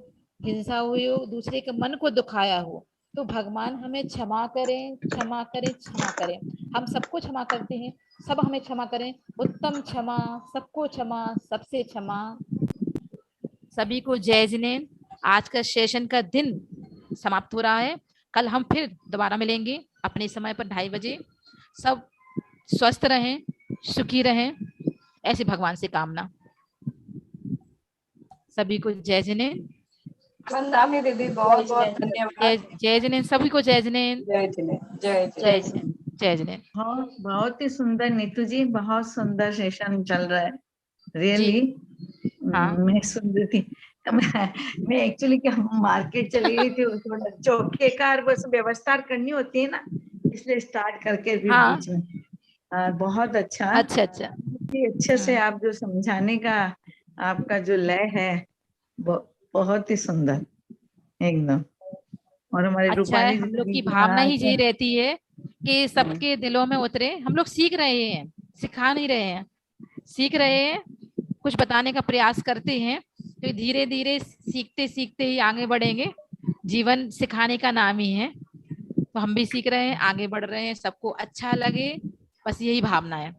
हिंसा हुई हो, दूसरे के मन को दुखाया हो, तो भगवान हमें क्षमा करें, क्षमा करें, क्षमा करें। हम सबको क्षमा करते हैं, सब हमें क्षमा करें। उत्तम क्षमा, सबको क्षमा, सबसे क्षमा। सभी को जय जिनेंद्र। आज का सेशन का दिन समाप्त हो रहा है। कल हम फिर दोबारा मिलेंगे अपने समय पर 2:30 बजे। सब स्वस्थ रहें, सुखी रहें, ऐसी भगवान से कामना। सभी को जय जिनेंद्र। वंदना दीदी, बहुत बहुत धन्यवाद। जय जिनेंद्र, सभी को जय जिनेंद्र। जय जिनेंद्र, जय जय जिनेंद्र, जय जिनेंद्र। बहुत ही सुंदर नीतू जी, बहुत सुंदर सेशन चल रहा है रियली। हाँ। मैं सुन रही थी, मैं एक्चुअली क्या मार्केट चली गई थी, थोड़ा चौकीदार बस व्यवस्था करनी होती है ना, इसलिए स्टार्ट करके भी हाँ। बीच में। बहुत अच्छा। अच्छा। अच्छे से आप जो समझाने का आपका जो लय है बहुत ही सुंदर एकदम। और हमारे अच्छा है, रूपाली हम लोग की जी भावना ही महाराज यही रहती है कि सबके दिलों में उतरे। हम लोग सीख रहे हैं, सिखा नहीं रहे हैं, सीख रहे हैं, कुछ बताने का प्रयास करते हैं। तो धीरे धीरे सीखते सीखते ही आगे बढ़ेंगे। जीवन सिखाने का नाम ही है। तो हम भी सीख रहे हैं, आगे बढ़ रहे हैं, सबको अच्छा लगे, बस यही भावना है,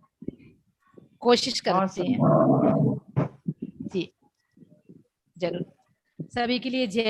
कोशिश करते हैं जी। जरूर। सभी के लिए जय